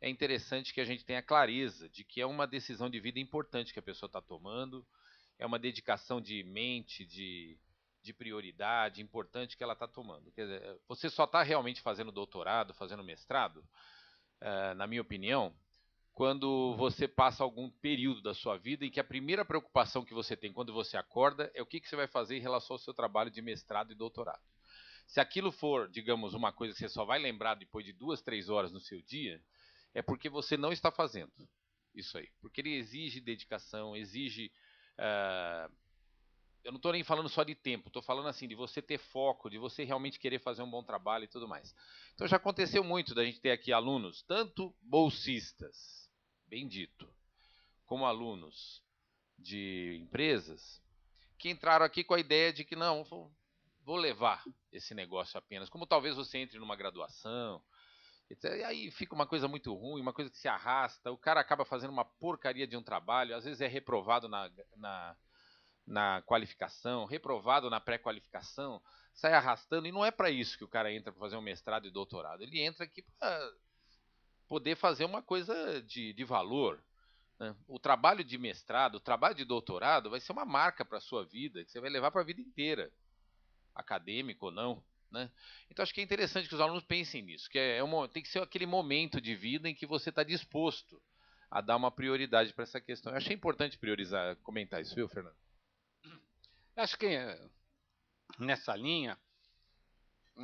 Speaker 2: é interessante que a gente tenha clareza de que é uma decisão de vida importante que a pessoa está tomando, é uma dedicação de mente, de prioridade importante que ela está tomando. Quer dizer, você só está realmente fazendo doutorado, fazendo mestrado, na minha opinião, quando você passa algum período da sua vida em que a primeira preocupação que você tem quando você acorda é o que você vai fazer em relação ao seu trabalho de mestrado e doutorado. Se aquilo for, digamos, uma coisa que você só vai lembrar depois de 2, 3 horas no seu dia, é porque você não está fazendo isso aí. Porque ele exige dedicação, exige... eu não estou nem falando só de tempo, estou falando assim de você ter foco, de você realmente querer fazer um bom trabalho e tudo mais. Então já aconteceu muito da gente ter aqui alunos, tanto bolsistas, bem dito, como alunos de empresas, que entraram aqui com a ideia de que não, vou levar esse negócio apenas, como talvez você entre numa graduação, etc. E aí fica uma coisa muito ruim, uma coisa que se arrasta, o cara acaba fazendo uma porcaria de um trabalho, às vezes é reprovado na qualificação, reprovado na pré-qualificação, sai arrastando, e não é para isso que o cara entra para fazer um mestrado e doutorado, ele entra aqui para poder fazer uma coisa de valor, né? O trabalho de mestrado, o trabalho de doutorado vai ser uma marca para a sua vida, que você vai levar para a vida inteira, acadêmico ou não, né? Então acho que é interessante que os alunos pensem nisso, que tem que ser aquele momento de vida em que você está disposto a dar uma prioridade para essa questão. Eu achei importante priorizar, comentar isso, viu, Fernando?
Speaker 1: Acho que nessa linha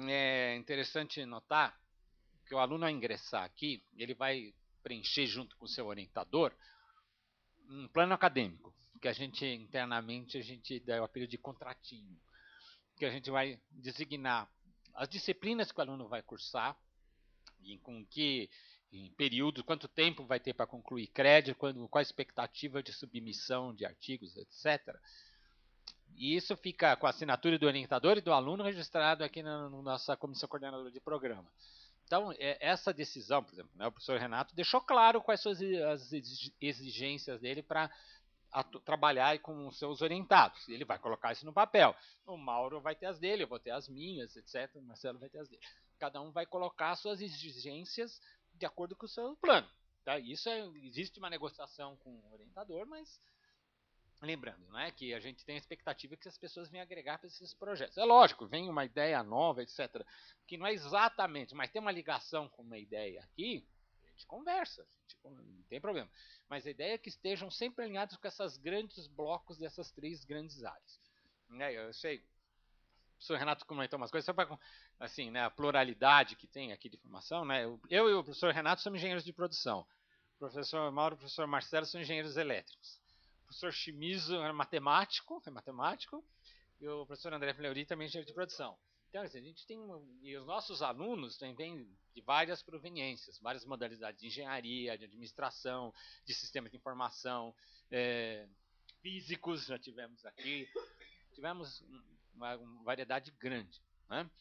Speaker 1: é interessante notar que o aluno, ao ingressar aqui, ele vai preencher junto com o seu orientador um plano acadêmico, que a gente internamente a gente dá o apelido de contratinho, que a gente vai designar as disciplinas que o aluno vai cursar e com que em período, quanto tempo vai ter para concluir crédito, qual a expectativa de submissão de artigos, etc. E isso fica com a assinatura do orientador e do aluno registrado aqui na nossa comissão coordenadora de programa. Então, essa decisão, por exemplo, né, o professor Renato deixou claro quais são as exigências dele para trabalhar com os seus orientados. Ele vai colocar isso no papel. O Mauro vai ter as dele, eu vou ter as minhas, etc. O Marcelo vai ter as dele. Cada um vai colocar suas exigências de acordo com o seu plano. Tá? Existe uma negociação com o orientador, mas lembrando, né, que a gente tem a expectativa que as pessoas venham agregar para esses projetos. É lógico, vem uma ideia nova, etc., que não é exatamente, mas tem uma ligação com uma ideia aqui, a gente conversa, não tem problema. Mas a ideia é que estejam sempre alinhados com esses grandes blocos dessas 3 grandes áreas. Né, eu sei, o professor Renato comentou umas coisas, só para, assim, né, a pluralidade que tem aqui de formação, né, eu e o professor Renato somos engenheiros de produção. O professor Mauro e o professor Marcelo são engenheiros elétricos. O professor Chimizo é matemático, e o professor André Fleury também é engenheiro de produção. Então, assim, a gente tem, e os nossos alunos vêm de várias proveniências, várias modalidades de engenharia, de administração, de sistemas de informação, físicos já tivemos aqui, tivemos uma variedade grande, né?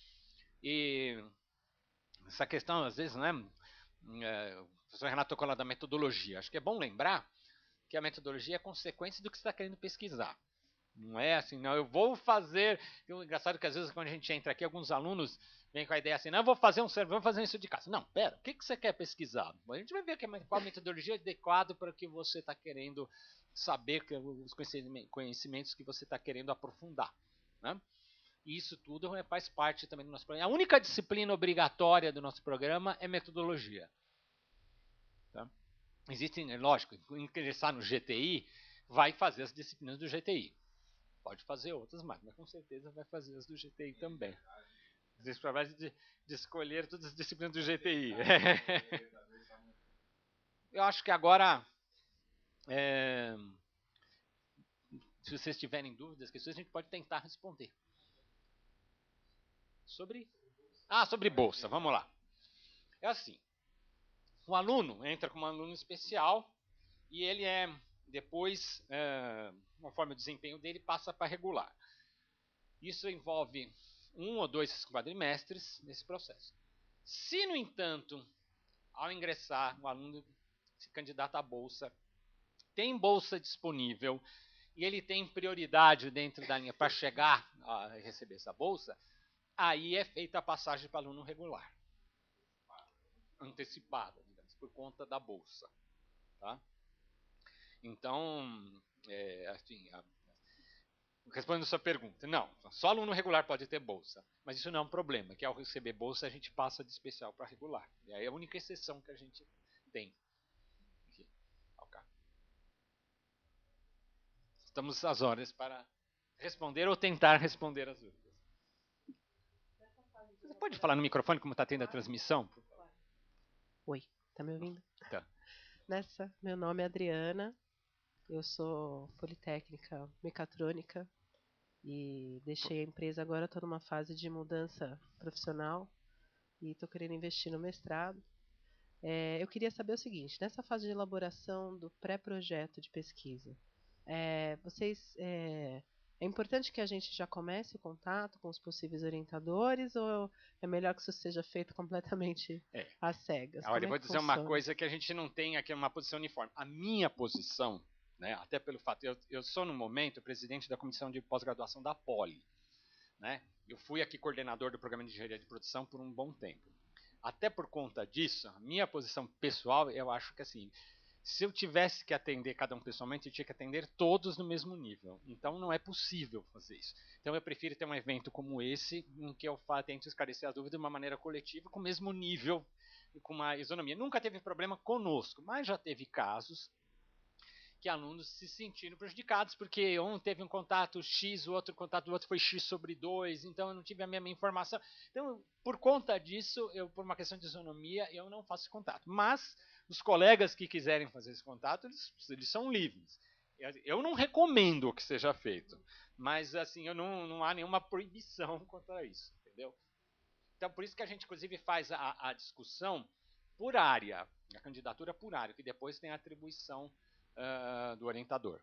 Speaker 1: E essa questão, às vezes, né, o professor Renato tocou lá da metodologia. Acho que é bom lembrar que a metodologia é consequência do que você está querendo pesquisar. Não é assim, não, eu vou fazer. O engraçado é que às vezes quando a gente entra aqui, alguns alunos vêm com a ideia assim, não, eu vou fazer vou fazer isso de casa. Não, pera, o que você quer pesquisar? A gente vai ver qual a metodologia adequada para o que você está querendo saber, os conhecimentos que você está querendo aprofundar. Né? E isso tudo faz parte também do nosso programa. A única disciplina obrigatória do nosso programa é metodologia. Tá? Existem, lógico, ingressar no GTI vai fazer as disciplinas do GTI. Pode fazer outras mais, mas com certeza vai fazer as do GTI também. Existe o trabalho de escolher todas as disciplinas do GTI. Eu acho que agora, se vocês tiverem dúvidas, questões, a gente pode tentar responder. Sobre bolsa, vamos lá. É assim, o aluno entra como aluno especial e ele depois, conforme o desempenho dele, passa para regular. Isso envolve 1 ou 2 quadrimestres nesse processo. Se, no entanto, ao ingressar, o aluno se candidata à bolsa, tem bolsa disponível e ele tem prioridade dentro da linha para chegar a receber essa bolsa, aí é feita a passagem para aluno regular. Antecipada, digamos, por conta da bolsa. Tá? Então, assim, respondendo a sua pergunta, não, só aluno regular pode ter bolsa, mas isso não é um problema, que ao receber bolsa a gente passa de especial para regular. E aí é a única exceção que a gente tem. Aqui. Okay. Estamos às horas para responder ou tentar responder as dúvidas. Você pode falar no microfone como está tendo a transmissão?
Speaker 4: Oi, tá me ouvindo?
Speaker 1: Tá.
Speaker 4: Meu nome é Adriana, eu sou politécnica mecatrônica e deixei a empresa agora, estou numa fase de mudança profissional e estou querendo investir no mestrado. Eu queria saber o seguinte, nessa fase de elaboração do pré-projeto de pesquisa, é importante que a gente já comece o contato com os possíveis orientadores ou é melhor que isso seja feito completamente às cegas?
Speaker 1: Olha, eu vou dizer uma coisa que a gente não tem aqui uma posição uniforme. A minha posição, né, até pelo fato, eu sou no momento presidente da comissão de pós-graduação da Poli. Né? Eu fui aqui coordenador do programa de engenharia de produção por um bom tempo. Até por conta disso, a minha posição pessoal, eu acho que assim, Se eu tivesse que atender cada um pessoalmente, eu tinha que atender todos no mesmo nível. Então não é possível fazer isso. Então eu prefiro ter um evento como esse, em que eu tento esclarecer a dúvida de uma maneira coletiva, com o mesmo nível, com uma isonomia. Nunca teve problema conosco, mas já teve casos que alunos se sentiram prejudicados, porque um teve um contato X, o outro contato do outro foi X/2, então eu não tive a mesma informação. Então, por conta disso, por uma questão de isonomia, eu não faço esse contato. Mas os colegas que quiserem fazer esse contato, eles são livres. Eu não recomendo que seja feito, mas assim, não há nenhuma proibição contra isso, entendeu? Então, por isso que a gente, inclusive, faz a discussão por área, a candidatura por área, que depois tem a atribuição do orientador.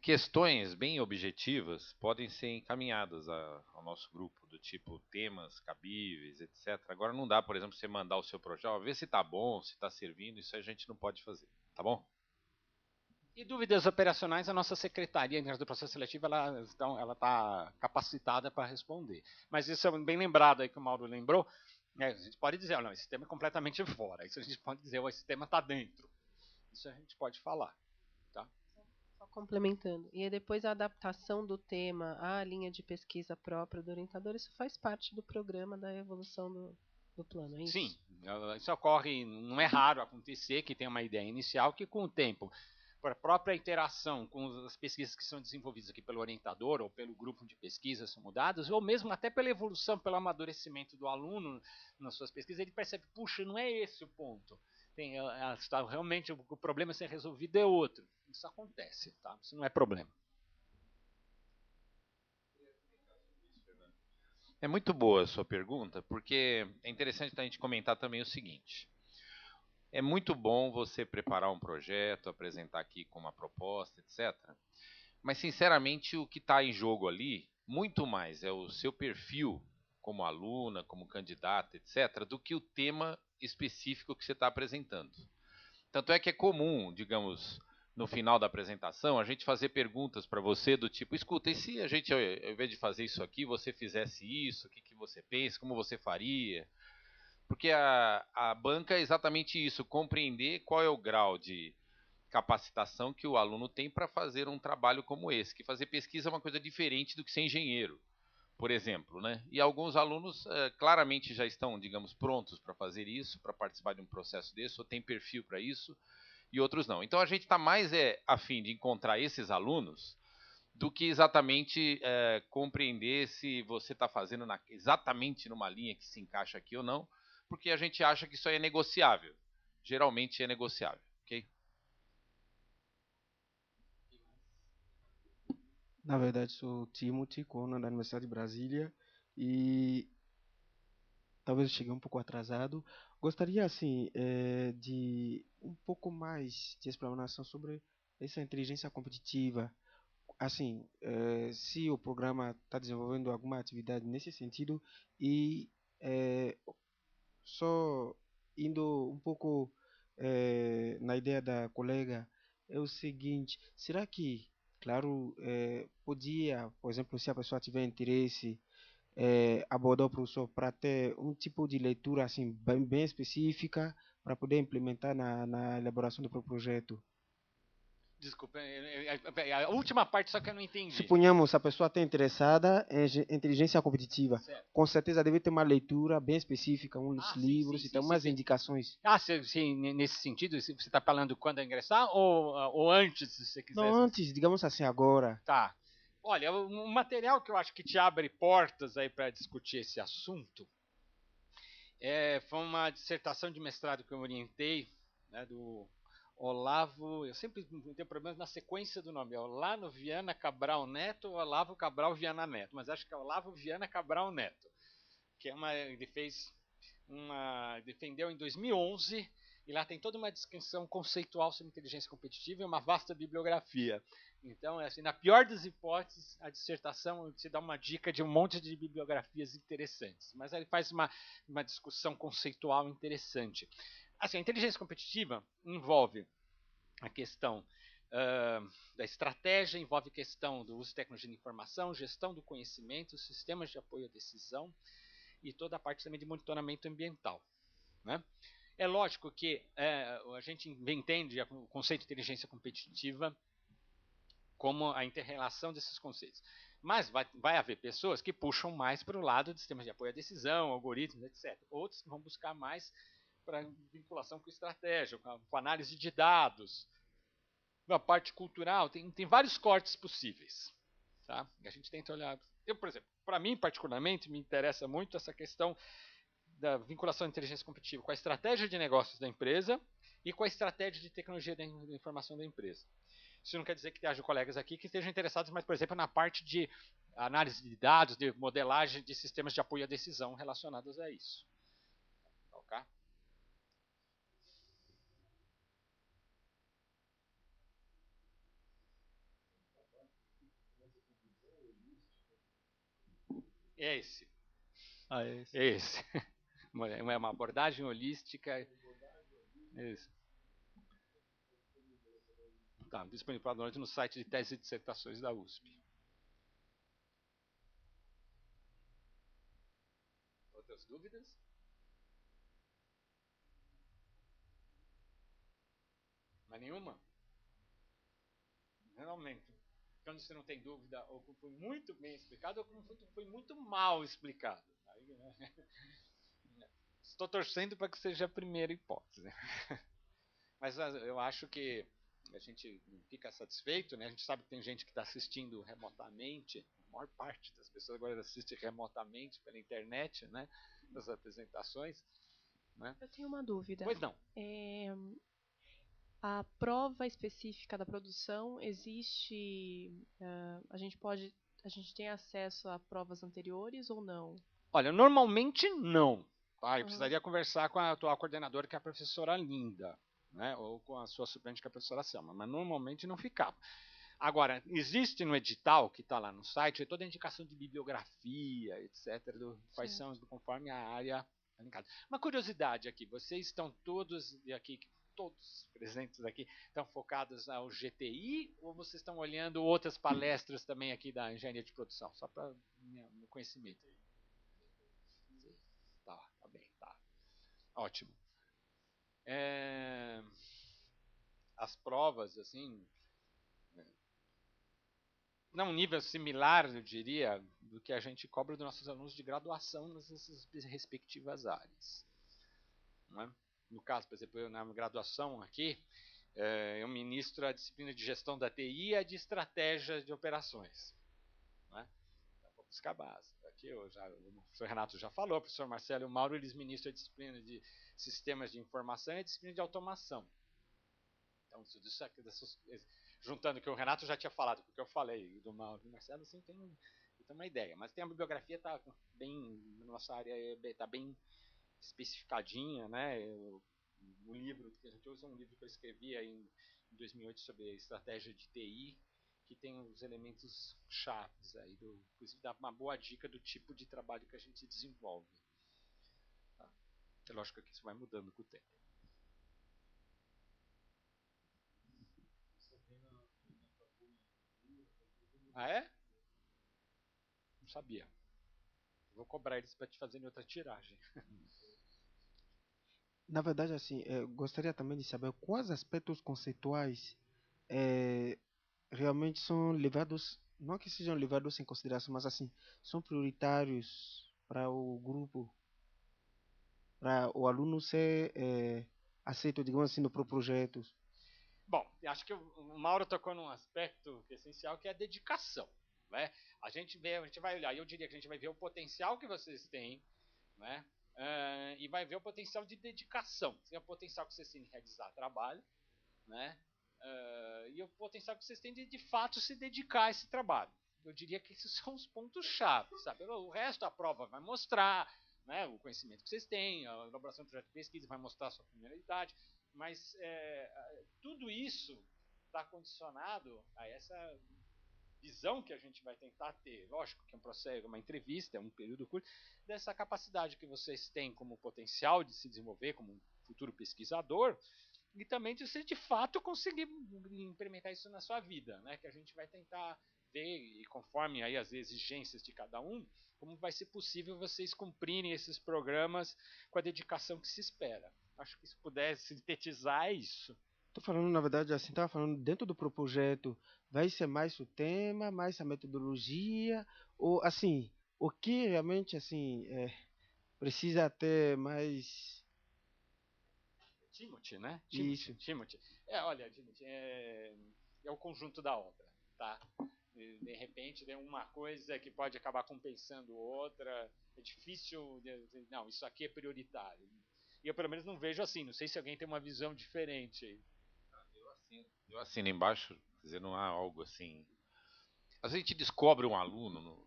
Speaker 2: Questões bem objetivas podem ser encaminhadas ao nosso grupo, do tipo temas cabíveis, etc. Agora não dá, por exemplo, você mandar o seu projeto, ver se está bom, se está servindo, isso a gente não pode fazer, tá bom?
Speaker 1: E dúvidas operacionais, a nossa secretaria do processo seletivo ela está capacitada para responder. Mas isso é bem lembrado aí que o Mauro lembrou. A gente pode dizer, não, esse sistema é completamente fora. Isso a gente pode dizer, o sistema está dentro. Isso a gente pode falar. Tá?
Speaker 4: Só complementando. E depois a adaptação do tema à linha de pesquisa própria do orientador, isso faz parte do programa da evolução do plano, é isso?
Speaker 1: Sim, isso ocorre, não é raro acontecer que tem uma ideia inicial que com o tempo, por a própria interação com as pesquisas que são desenvolvidas aqui pelo orientador ou pelo grupo de pesquisa são mudadas, ou mesmo até pela evolução, pelo amadurecimento do aluno nas suas pesquisas, ele percebe, puxa, não é esse o ponto. Realmente o problema a ser resolvido é outro. Isso acontece, tá? Isso não é problema.
Speaker 2: É muito boa a sua pergunta, porque é interessante a gente comentar também o seguinte. É muito bom você preparar um projeto, apresentar aqui com uma proposta, etc. Mas, sinceramente, o que está em jogo ali, muito mais é o seu perfil como aluna, como candidata, etc., do que o tema específico que você está apresentando. Tanto é que é comum, digamos, no final da apresentação, a gente fazer perguntas para você do tipo, escuta, e se a gente, ao invés de fazer isso aqui, você fizesse isso, o que você pensa, como você faria? Porque a banca é exatamente isso, compreender qual é o grau de capacitação que o aluno tem para fazer um trabalho como esse, que fazer pesquisa é uma coisa diferente do que ser engenheiro, por exemplo, né? E alguns alunos claramente já estão, digamos, prontos para fazer isso, para participar de um processo desse, ou tem perfil para isso, e outros não. Então a gente está mais a fim de encontrar esses alunos do que exatamente compreender se você está fazendo exatamente numa linha que se encaixa aqui ou não, porque a gente acha que isso aí é negociável. Geralmente é negociável, ok?
Speaker 5: Na verdade, sou Timothy Conan, da Universidade de Brasília, e talvez eu cheguei um pouco atrasado. Gostaria, assim, de um pouco mais de explanação sobre essa inteligência competitiva. Assim, se o programa está desenvolvendo alguma atividade nesse sentido e eh, só indo um pouco na ideia da colega, é o seguinte: será que, claro, podia, por exemplo, se a pessoa tiver interesse, abordar o professor para ter um tipo de leitura assim bem específica para poder implementar na elaboração do próprio projeto?
Speaker 1: Desculpa, a última parte só que eu não entendi.
Speaker 5: Suponhamos a pessoa está interessada em inteligência competitiva,
Speaker 1: Certo.
Speaker 5: com certeza deve ter uma leitura bem específica, uns
Speaker 1: Sim,
Speaker 5: livros
Speaker 1: sim,
Speaker 5: e tem
Speaker 1: sim,
Speaker 5: umas
Speaker 1: sim.
Speaker 5: indicações.
Speaker 1: Sim, nesse sentido, você está falando quando ingressar ou antes, se você quiser?
Speaker 5: Não, antes, digamos assim, agora.
Speaker 1: Tá. Olha, um material que eu acho que te abre portas aí para discutir esse assunto foi uma dissertação de mestrado que eu orientei, né, do Olavo. Eu sempre tenho problemas na sequência do nome. É Olavo Viana Cabral Neto ou Olavo Cabral Viana Neto? Mas acho que é Olavo Viana Cabral Neto. Que ele fez defendeu em 2011 e lá tem toda uma descrição conceitual sobre inteligência competitiva e uma vasta bibliografia. Então, assim, na pior das hipóteses, a dissertação te dá uma dica de um monte de bibliografias interessantes. Mas ele faz uma discussão conceitual interessante. Assim, a inteligência competitiva envolve a questão da estratégia, envolve a questão do uso de tecnologia de informação, gestão do conhecimento, sistemas de apoio à decisão, e toda a parte também de monitoramento ambiental, né? É lógico que a gente entende o conceito de inteligência competitiva como a interrelação desses conceitos. Mas vai haver pessoas que puxam mais para o lado de sistemas de apoio à decisão, algoritmos, etc. Outros que vão buscar mais para vinculação com estratégia, com análise de dados. Na parte cultural, tem vários cortes possíveis. Tá? A gente tenta olhar. Eu, por exemplo, para mim, particularmente, me interessa muito essa questão da vinculação da inteligência competitiva com a estratégia de negócios da empresa e com a estratégia de tecnologia da informação da empresa. Isso não quer dizer que haja colegas aqui que estejam interessados, mas, por exemplo, na parte de análise de dados, de modelagem de sistemas de apoio à decisão relacionados a isso. Ok? É esse.
Speaker 5: esse.
Speaker 1: É esse. É uma abordagem holística. Isso. Tá, disponível no site de tese e dissertações da USP. Outras dúvidas? Mas nenhuma? Realmente. Quando você não tem dúvida, ou foi muito bem explicado, ou foi muito mal explicado. Aí, né? Estou torcendo para que seja a primeira hipótese. Mas eu acho que a gente fica satisfeito, né? A gente sabe que tem gente que está assistindo remotamente. A maior parte das pessoas agora assiste remotamente pela internet, né? As apresentações. Né?
Speaker 6: Eu tenho uma dúvida.
Speaker 1: Pois não.
Speaker 6: A prova específica da produção existe? A gente tem acesso a provas anteriores ou não?
Speaker 1: Olha, normalmente não. Tá? Eu precisaria conversar com a atual coordenadora, que é a professora Linda, né? Ou com a sua suplente, que é a professora Selma, mas normalmente não ficava. Agora, existe no edital, que está lá no site, toda a indicação de bibliografia, etc., quais são, conforme a área linkada. Uma curiosidade aqui, vocês estão todos aqui, todos presentes aqui, estão focados ao GTI, ou vocês estão olhando outras palestras também aqui da engenharia de produção? Só para meu conhecimento. Tá bem, tá. Ótimo. As provas, assim, num nível similar, eu diria, do que a gente cobra dos nossos alunos de graduação nessas respectivas áreas. Não é? No caso, por exemplo, eu na graduação aqui, eu ministro a disciplina de gestão da TI e a de estratégia de operações. Não é? Então, vou buscar base. Aqui o professor Renato já falou, o professor Marcelo e o Mauro, eles ministram a disciplina de sistemas de informação e a disciplina de automação. Então, tudo isso aqui, juntando o que o Renato já tinha falado, porque eu falei do Mauro e do Marcelo, assim, tem uma ideia. Mas tem a bibliografia, tá bem, na nossa área, está bem especificadinha, né? O livro que a gente usa é um livro que eu escrevi em 2008 sobre a estratégia de TI, que tem os elementos chaves aí, inclusive dá uma boa dica do tipo de trabalho que a gente desenvolve. Tá? É lógico que isso vai mudando com o tempo. Ah, é? Não sabia. Vou cobrar eles para te fazer outra tiragem.
Speaker 5: Na verdade, assim, eu gostaria também de saber quais aspectos conceituais eh, realmente são levados, não que sejam levados em consideração, mas assim, são prioritários para o grupo, para o aluno ser aceito, digamos assim, no projeto.
Speaker 1: Bom, acho que o Mauro tocou num aspecto essencial, que é a dedicação. Né? A gente vai olhar, eu diria que a gente vai ver o potencial que vocês têm, né? E vai ver o potencial de dedicação, o potencial que vocês têm de realizar trabalho, né? E o potencial que vocês têm de fato se dedicar a esse trabalho. Eu diria que esses são os pontos-chave, sabe? O resto a prova vai mostrar, né, o conhecimento que vocês têm, a elaboração do projeto de pesquisa vai mostrar a sua familiaridade, mas tudo isso está condicionado a essa visão que a gente vai tentar ter. Lógico que é um processo, uma entrevista, é um período curto, dessa capacidade que vocês têm como potencial de se desenvolver como um futuro pesquisador, e também de você de fato conseguir implementar isso na sua vida, né? Que a gente vai tentar ver, e conforme aí as exigências de cada um, como vai ser possível vocês cumprirem esses programas com a dedicação que se espera. Acho que se pudesse sintetizar é isso.
Speaker 5: Tô falando, na verdade, assim, tava falando dentro do projeto, vai ser mais o tema, mais a metodologia, ou assim, o que realmente assim precisa ter mais
Speaker 1: Timothy, né?
Speaker 5: isso.
Speaker 1: Timothy. Olha, Timothy, é o conjunto da obra, tá? De repente, tem uma coisa que pode acabar compensando outra. É difícil. Não, isso aqui é prioritário. E eu, pelo menos, não vejo assim. Não sei se alguém tem uma visão diferente aí.
Speaker 2: Eu assino embaixo, quer dizer, não há algo assim. Às vezes a gente descobre um aluno,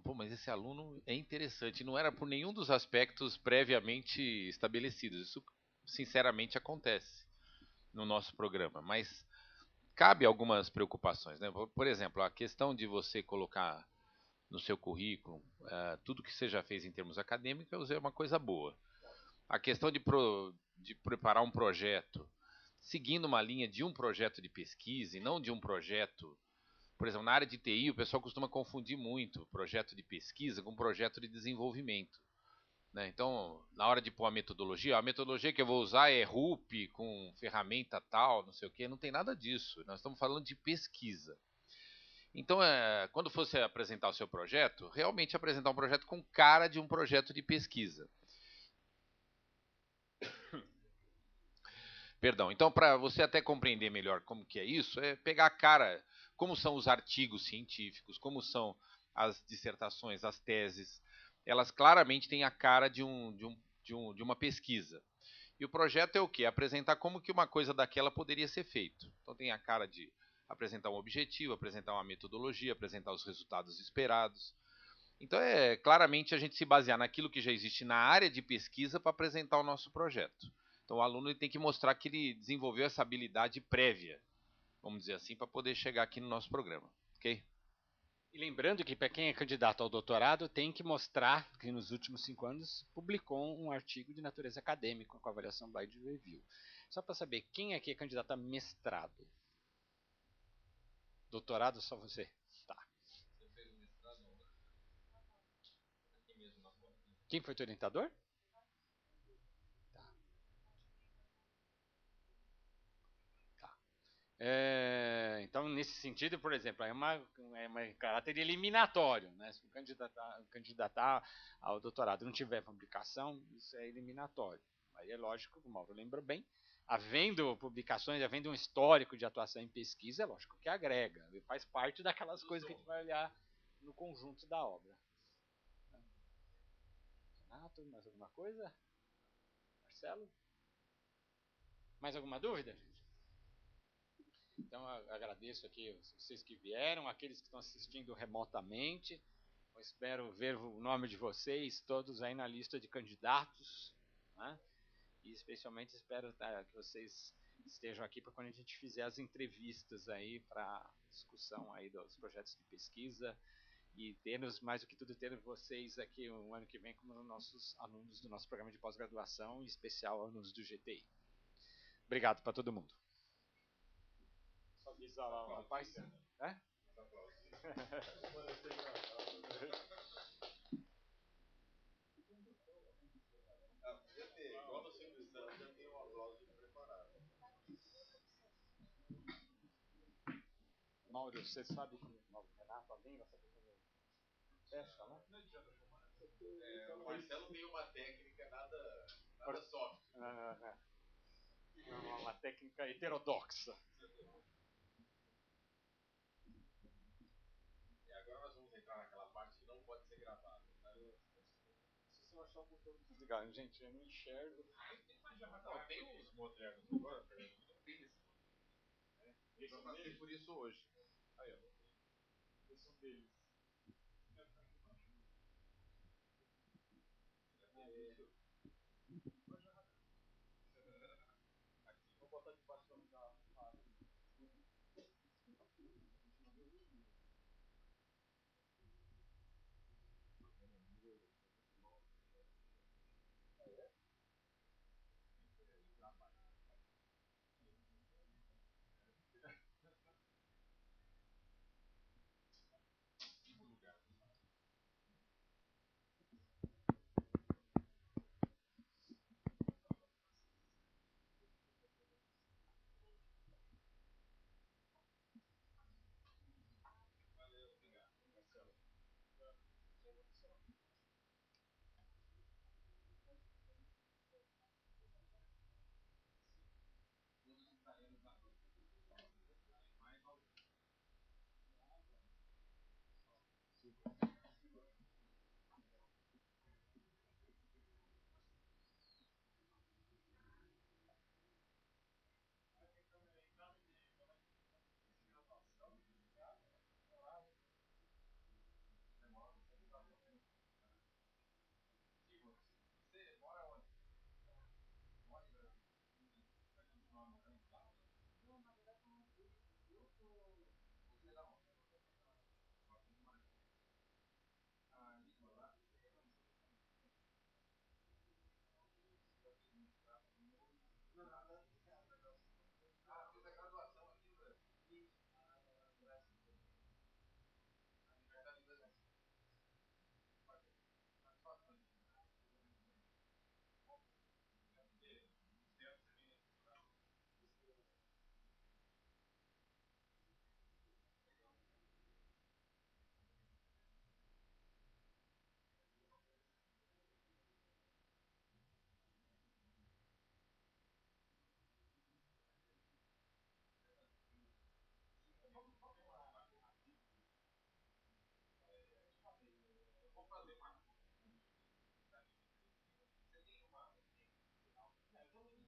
Speaker 2: pô, mas esse aluno é interessante. Não era por nenhum dos aspectos previamente estabelecidos. Isso, sinceramente, acontece no nosso programa. Mas cabe algumas preocupações, né? Por exemplo, a questão de você colocar no seu currículo tudo que você já fez em termos acadêmicos é uma coisa boa. A questão de preparar um projeto seguindo uma linha de um projeto de pesquisa e não de um projeto. Por exemplo, na área de TI, o pessoal costuma confundir muito projeto de pesquisa com projeto de desenvolvimento. Né? Então, na hora de pôr a metodologia que eu vou usar é RUP com ferramenta tal, não sei o que, não tem nada disso. Nós estamos falando de pesquisa. Então, quando você apresentar o seu projeto, realmente apresentar um projeto com cara de um projeto de pesquisa. Perdão. Então, para você até compreender melhor como que é isso, é pegar a cara, como são os artigos científicos, como são as dissertações, as teses. Elas claramente têm a cara de uma pesquisa. E o projeto é o quê? Apresentar como que uma coisa daquela poderia ser feito. Então tem a cara de apresentar um objetivo, apresentar uma metodologia, apresentar os resultados esperados. Então é claramente a gente se basear naquilo que já existe na área de pesquisa para apresentar o nosso projeto. Então o aluno ele tem que mostrar que ele desenvolveu essa habilidade prévia, vamos dizer assim, para poder chegar aqui no nosso programa, ok?
Speaker 1: E lembrando que para quem é candidato ao doutorado tem que mostrar que nos últimos 5 anos publicou um artigo de natureza acadêmica com avaliação by review. Só para saber, quem aqui é candidato a mestrado? Doutorado só você? Tá. Quem foi teu orientador? Então, nesse sentido, por exemplo, é um caráter eliminatório. Né? Se o candidatar ao doutorado não tiver publicação, isso é eliminatório. Aí é lógico, o Mauro lembra bem, havendo publicações, havendo um histórico de atuação em pesquisa, é lógico que agrega. Faz parte daquelas coisas que a gente vai olhar no conjunto da obra. Renato, mais alguma coisa? Marcelo? Mais alguma dúvida, gente? Então, eu agradeço aqui vocês que vieram, aqueles que estão assistindo remotamente. Eu espero ver o nome de vocês todos aí na lista de candidatos. Né? E especialmente espero que vocês estejam aqui para quando a gente fizer as entrevistas aí para discussão aí dos projetos de pesquisa e termos, mais do que tudo, ter vocês aqui o ano que vem como nossos alunos do nosso programa de pós-graduação, em especial alunos do GTI. Obrigado para todo mundo. Só avisar lá o rapaz. É? Mauro, você sabe como o Renato, alguém vai saber como fecha lá?
Speaker 2: O Marcelo tem uma técnica nada soft.
Speaker 1: Uma técnica heterodoxa.
Speaker 2: E agora nós vamos entrar naquela parte que não pode ser gravada. Tá?
Speaker 1: Se você achar o botão desligar, gente, eu não enxergo.
Speaker 2: Não, tem uns modernos agora, Fernando, que não tem esse botão. Eu passei por isso hoje. Aí, ó.
Speaker 1: Esse é um deles.